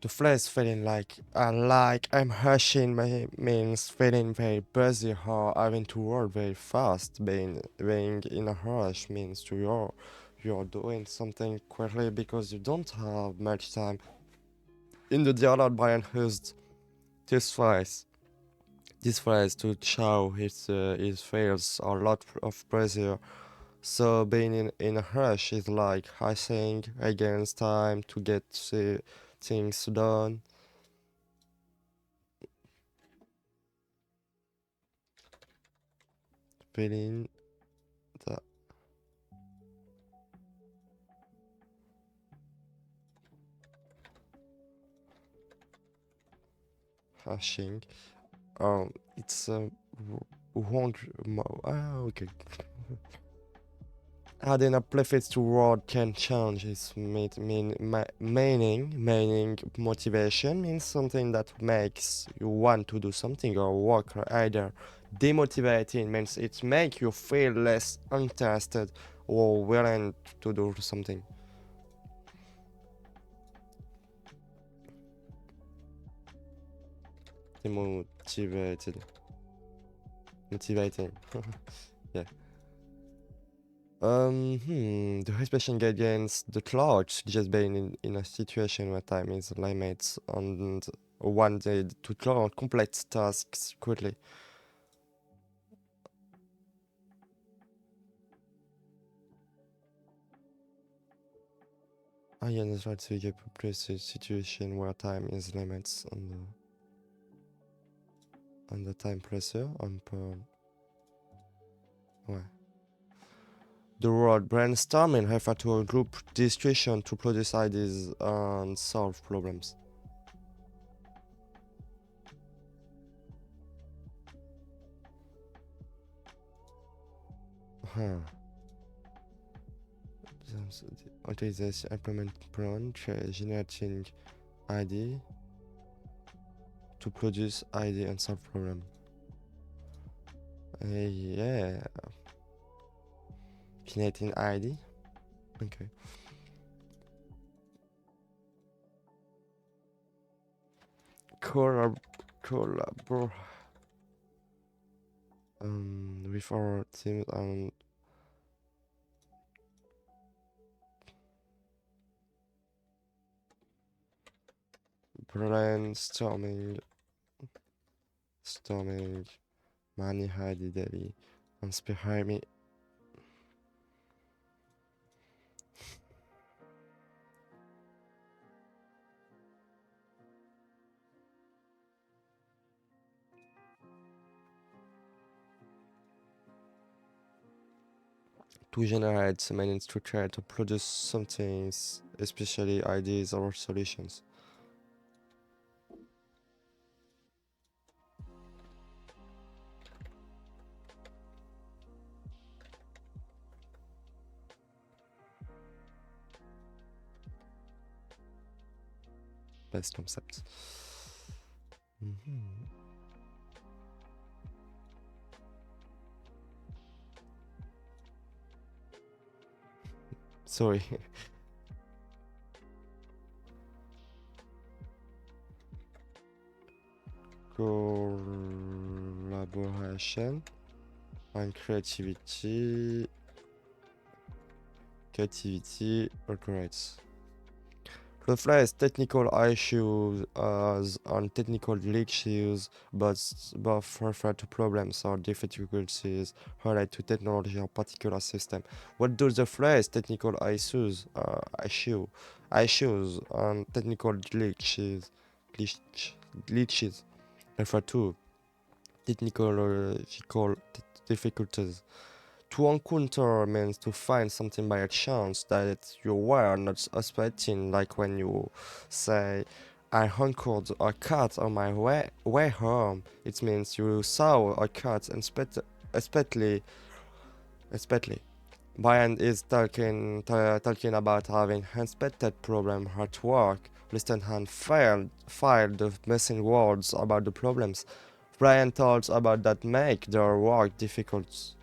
The phrase feeling like I'm rushing means feeling very busy or having to work very fast. Being in a rush means you're doing something quickly because you don't have much time. In the dialogue, Brian used this phrase. This phrase to show his feels a lot of pressure. So being in a rush is like rushing against time to get things done. Feeling the hashing. It's a wrong. Okay. Adding a prefix to word can change its meaning. Motivation means something that makes you want to do something or work. Either demotivating means it makes you feel less interested or willing to do something. Motivated. Motivating. Yeah. The expression against the clock, just being in a situation where time is limits and one day to complete tasks quickly. Ah yeah, that's right, so you can place a situation where time is limits on the time pressure on per... Ouais. The word brainstorming refers to a group discussion to produce ideas and solve problems. Huh. Utilization implement plan generating idea to produce idea and solve problem. Yeah. Generating ID. Okay. Collabor with our team and brainstorming many idea daily inspire me. To generate many structure to produce something, especially ideas or solutions. Best concept. Sorry. Collaboration and creativity operates. The first technical issues and technical glitches, but both refer to problems or difficulties related to technology or particular system. What does the phrase technical issues and technical glitches refer to? Technological difficulties. To encounter means to find something by a chance that you were not expecting, like when you say, I encountered a cat on my way home. It means you saw a cat unexpectedly. Brian is talking about having unexpected problem at work. Listen and file the missing words about the problems. Brian talks about that make their work difficult.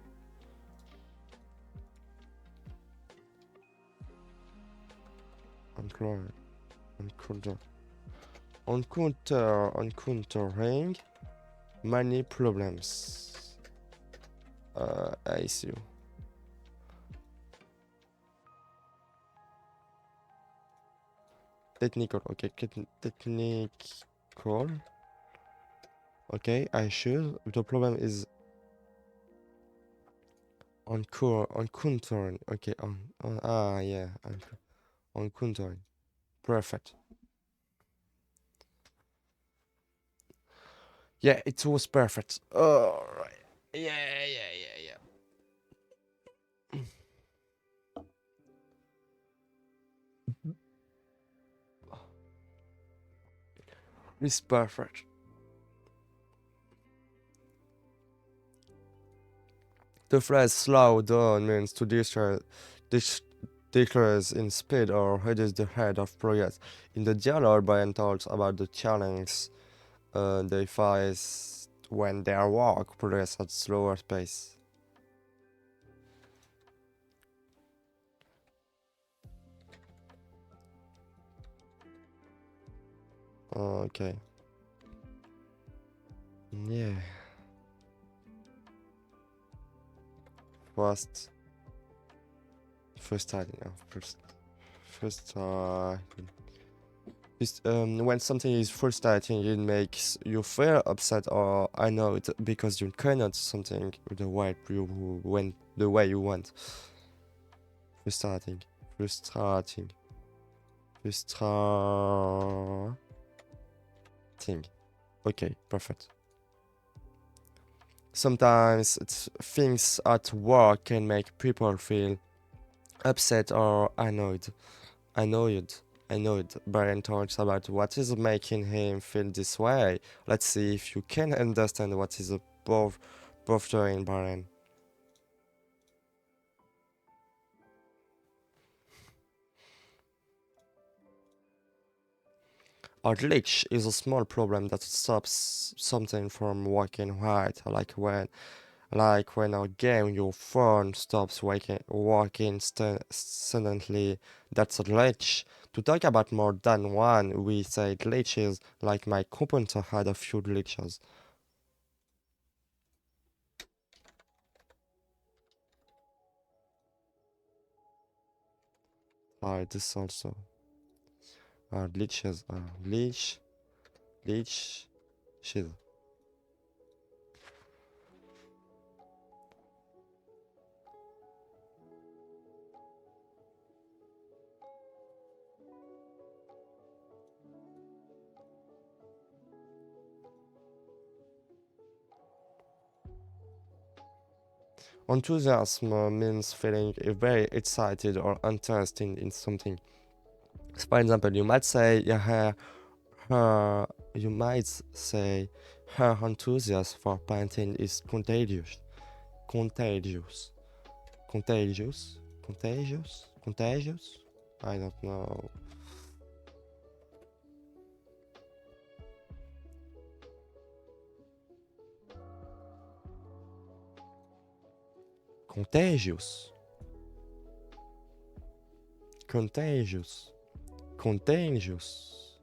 Encountering many problems. I see. Technical, okay, technical. Okay, I should. The problem is encountering. Okay, yeah, encountering. Perfect. Yeah, it was perfect. Alright. Yeah. It's perfect. The phrase slow down means to decrease in speed or reduce the rate of progress. In the dialogue, Brian talks about the challenge they face when their work progress at slower pace. Okay. Yeah. First time, yeah. When something is frustrating, it makes you feel upset or annoyed because you cannot something the way you want. Frustrating. Okay, perfect. Sometimes things at work can make people feel upset or annoyed. Brian talks about what is making him feel this way. Let's see if you can understand what is bothering Brian. A glitch is a small problem that stops something from working right, like when a game your phone stops working suddenly. That's a glitch. To talk about more than one, we say glitches, like my computer had a few glitches. This also. Glitches. Glitch. Shit. Enthusiasm means feeling very excited or interested in something. So for example, you might say her enthusiasm for painting is contagious. Contagious. Contagious. Contagious. Contagious. I don't know. Contagious. Contagious. Contagious.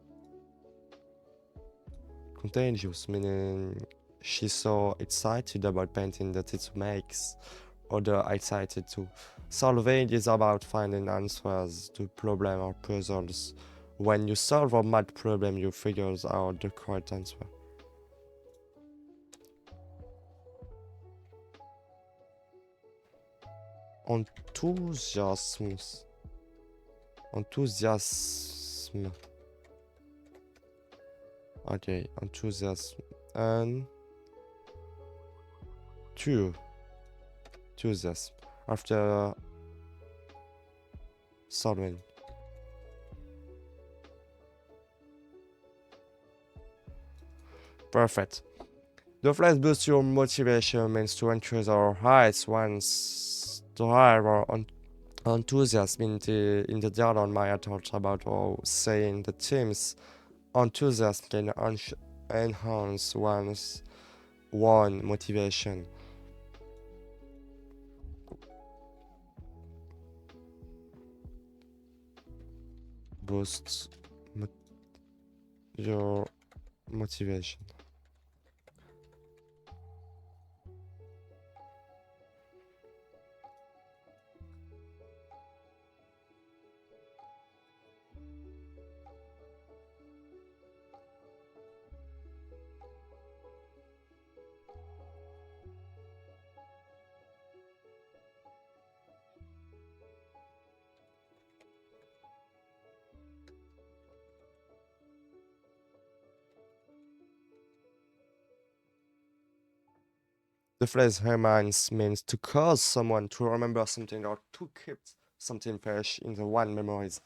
Contagious, meaning she's so excited about painting that it makes other excited too. Solving is about finding answers to problem or puzzles. When you solve a math problem, you figure out the correct answer. Enthusiasm. Enthusiasm. Okay, enthusiasm. And two. Enthusiasm. After solving. Perfect. The flash boosts your motivation means to increase our heights once drive our enthusiasm in the dialogue Maya talked about or saying the team's enthusiasm can enhance one motivation. Boosts your motivation. The phrase reminds means to cause someone to remember something or to keep something fresh in the one memories.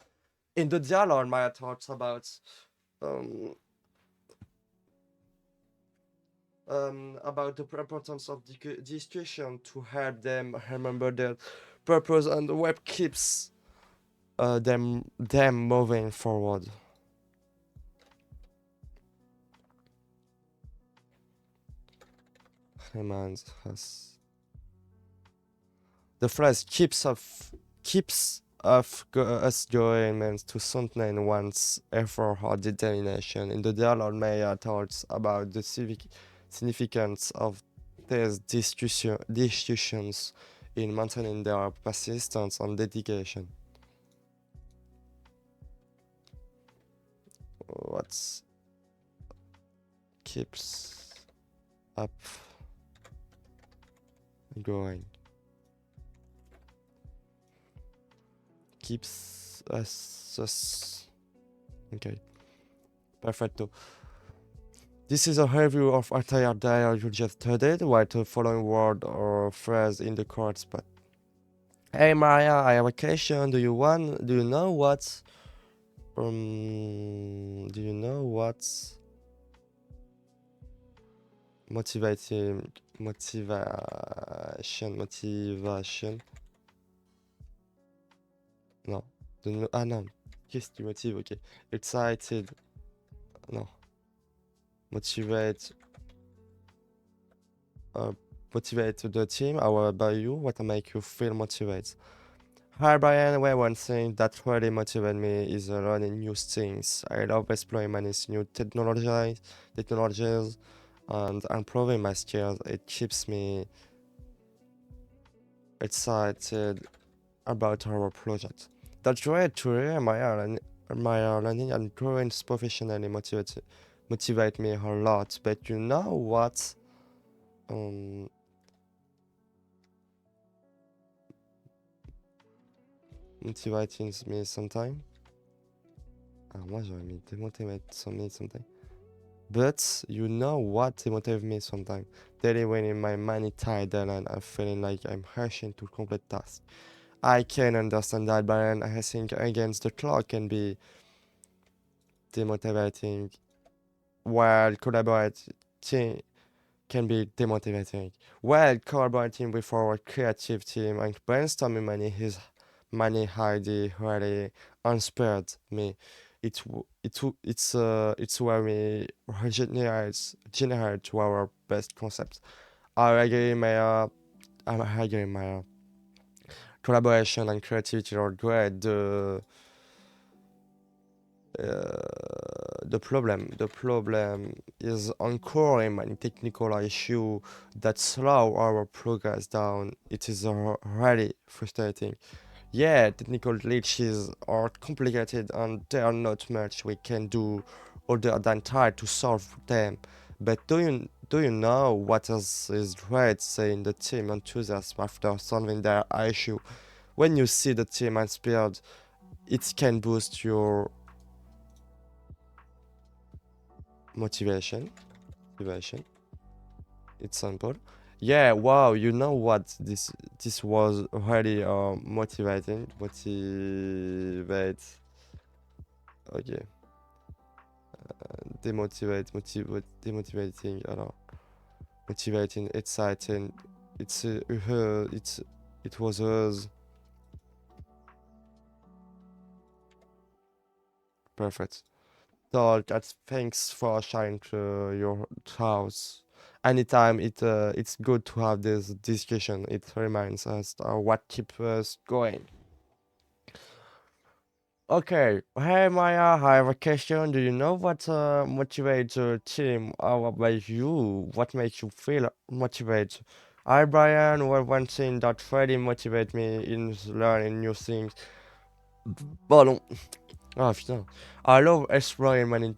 In the dialogue, Maya talks um, about the importance of the discussion to help them remember their purpose, and the web keeps them moving forward. Reminds us. The phrase keeps us going means to sustain one's effort or determination. In the dialogue, Maya talks about the significance of these discussions in maintaining their persistence and dedication. What keeps up going? Keeps us. Okay. Perfecto. This is a review of entire dialogue you just studied. Write the following word or phrase in the correct spot. Hey Maria, I have a question. Do you know what motivation non ah non, qu'est-ce qui motive? Ok, excited, non, motivate motivate the team. How about you? What make you feel motivated? Hi Brian, well, one thing that really motivates me is learning new things. I love exploring many new technologies and improving my skills. It keeps me excited about our project. That's great to hear. My learning and growing professionally motivate me a lot. But you know what? Motivating me sometimes. Alors moi j'aurais mis demotivate me sometimes. But you know what motivates me sometimes? Daily when in my money tied and I'm feeling like I'm rushing to complete tasks. I can understand that, but I think against the clock can be demotivating, while collaborating can be demotivating. While collaborating with our creative team and brainstorming many ideas really inspired me. It's where we generate to our best concepts. I agree, my collaboration and creativity are great. The problem is occurring many technical issue that slow our progress down. It is really frustrating. Yeah, technical glitches are complicated and there are not much we can do other than try to solve them. But do you know what is great saying the team enthusiasm after solving their issue? When you see the team inspired, it can boost your motivation. It's simple. Yeah, wow, you know what? This was really motivating. Okay. Demotivating. Alors, motivating, exciting. It was us. Perfect. So thanks for sharing your thoughts. Anytime it's good to have this discussion. It reminds us what keeps us going. Okay, hey Maya, I have a question. Do you know what motivates your team? How about you? What makes you feel motivated? Hi Brian, well, one thing that really motivates me is learning new things. Pardon. Ah putain. I love exploring many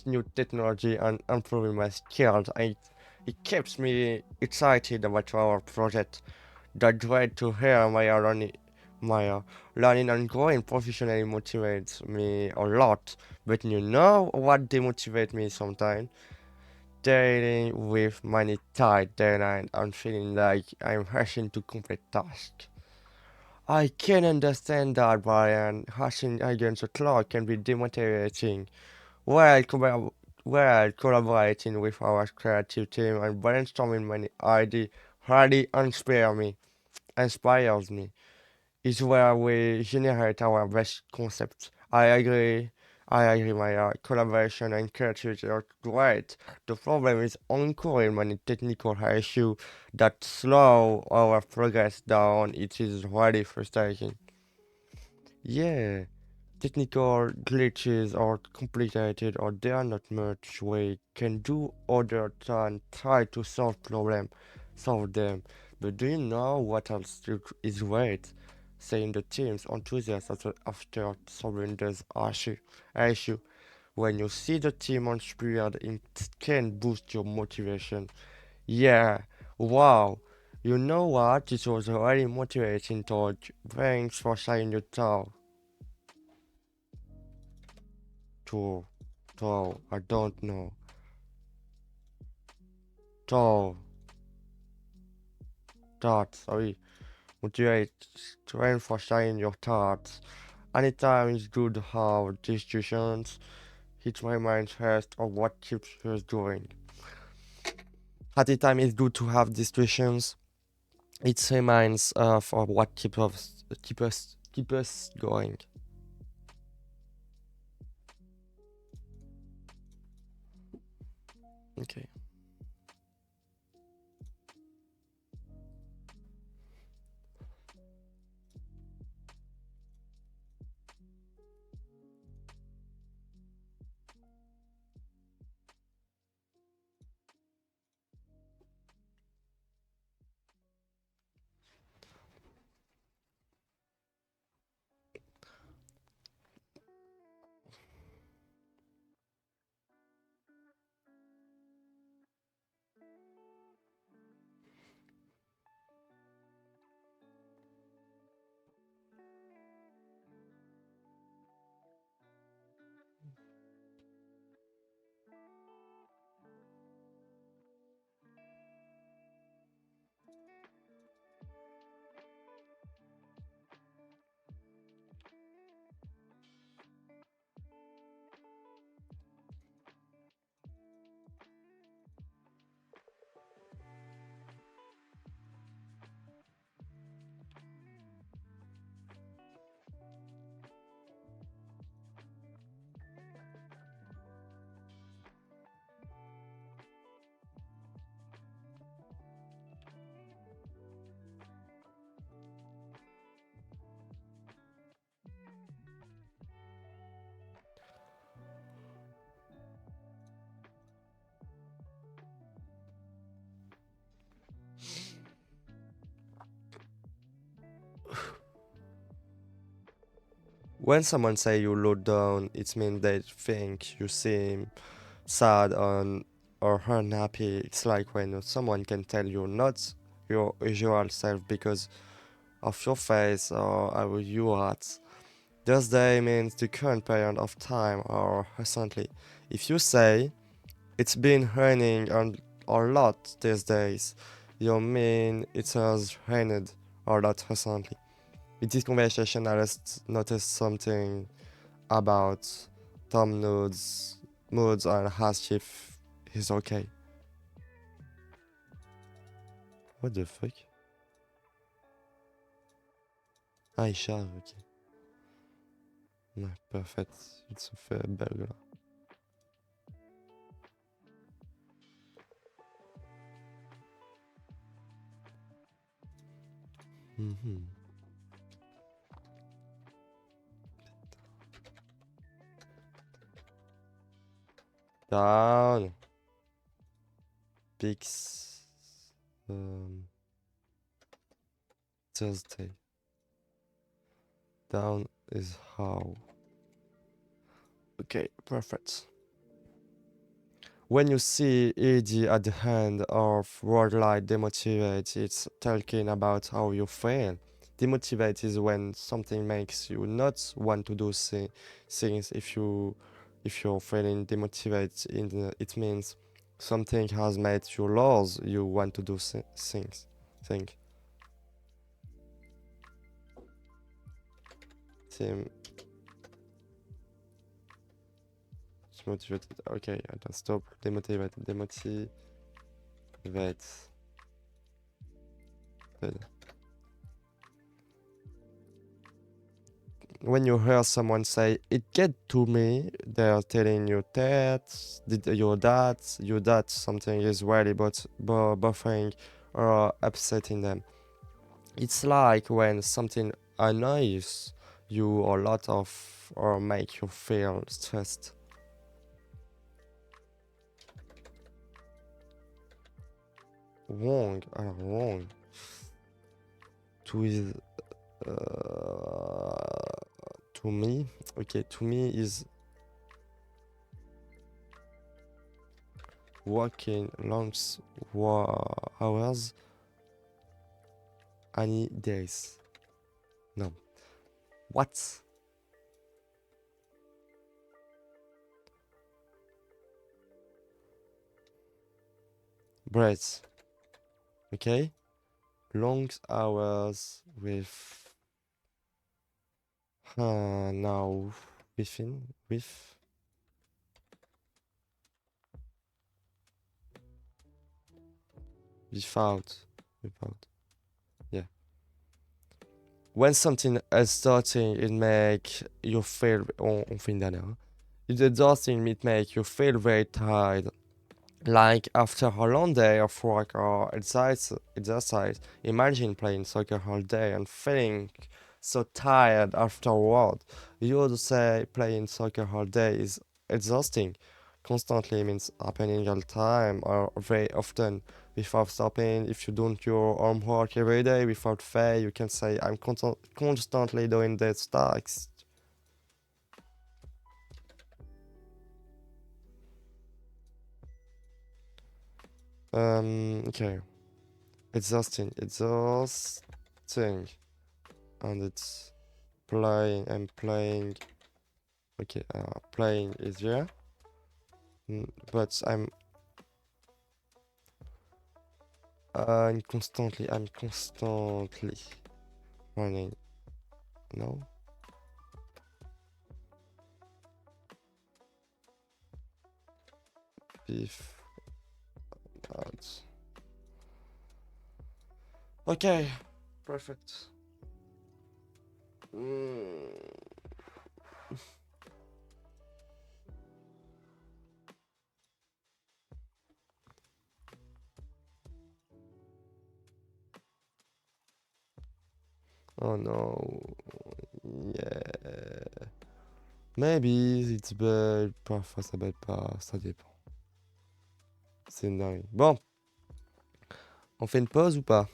new technology and improving my skills. It keeps me excited about our project. That's great to hear. My learning and growing professionally motivates me a lot. But you know what demotivates me sometimes? Dealing with many tight deadlines and feeling like I'm rushing to complete tasks. I can understand that, Brian. Rushing against the clock can be demotivating. While collaborating with our creative team and brainstorming many ideas really inspires me. Is where we generate our best concepts. I agree. I agree, my collaboration and creativity are great. The problem is occurring when a technical issue that slow our progress down. It is really frustrating. Yeah, technical glitches are complicated or they are not much we can do other than try to solve them. But do you know what else is great? Saying the team's enthusiasm after solving this issue. When you see the team inspired, it can boost your motivation. Yeah, wow. You know what? It was a very motivating talk. Thanks for sharing your thought. To, I don't know. To, thoughts, sorry. Motivate, train for sharing your thoughts. Anytime it's good to have discussions. It reminds us of what keeps us going. At the time, it's good to have discussions. It reminds of what keep us going. Okay. When someone say you low down, it means they think you seem sad or unhappy. It's like when someone can tell you're not your usual self because of your face or how you act. This day means the current period of time or recently. If you say it's been raining a lot these days, you mean it has rained a lot recently. In this conversation, I just noticed something about Tom moods and asked if he's okay. What the fuck? Ah, il charge, ok. Ouais, parfait. Il se fait belle là. Mhm. Down. Pix. Thursday. Down is how. Okay, perfect. When you see ED at the end of word like demotivate, it's talking about how you feel. Demotivate is when something makes you not want to do things. If you're feeling demotivated, it means something has made you lose you want to do things. Think. Seem motivated. Okay, I can stop. Demotivated. Demotivate. when you hear someone say it get to me, they're telling you that your dad something is really buffering or upsetting them. It's like when something annoys you a lot of or make you feel stressed. Wrong, wrong. To is to me, okay, to me is working long hours any days. No. What? Breath. Okay. Long hours with now within without yeah. When something is starting, it make you feel on fait une dernière. Hein. It's exhausting, it make you feel very tired. Like after a long day of work or exercise, imagine playing soccer all day and feeling so tired afterward. You would say playing soccer all day is exhausting. Constantly means happening all the time or very often without stopping. If you don't your homework every day without fail, you can say I'm constantly doing this tasks. Okay. Exhausting. And it's playing and playing. Okay, playing is here. But I'm constantly running. No? Beef. Okay, perfect. Oh no. Yeah. Maybe it's bad. Parfois ça bête pas. Ça dépend. C'est dingue. Bon. On fait une pause ou pas?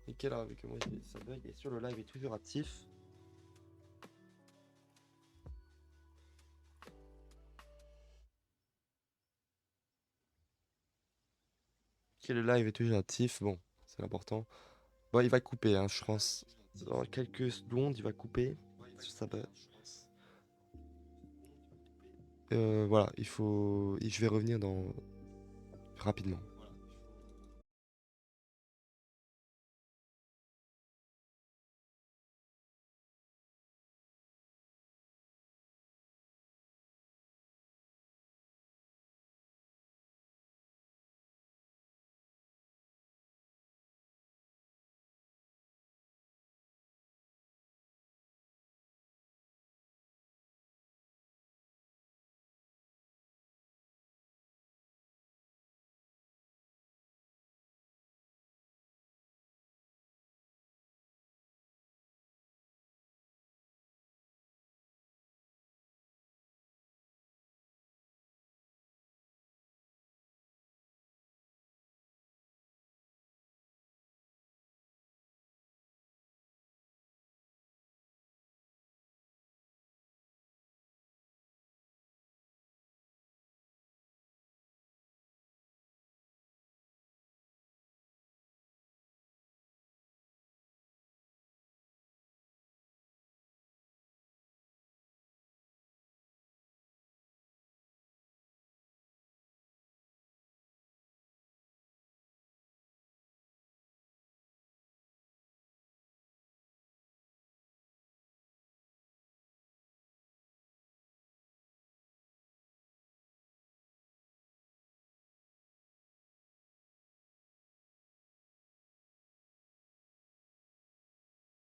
Et quelle heure, vu que moi ça bug et sur le live est toujours actif. Ok, le live est toujours actif. Bon, c'est important. Bon, il va couper, hein, je pense. Dans quelques secondes, il va couper. Ça bug. Voilà, il faut. Je vais revenir dans rapidement.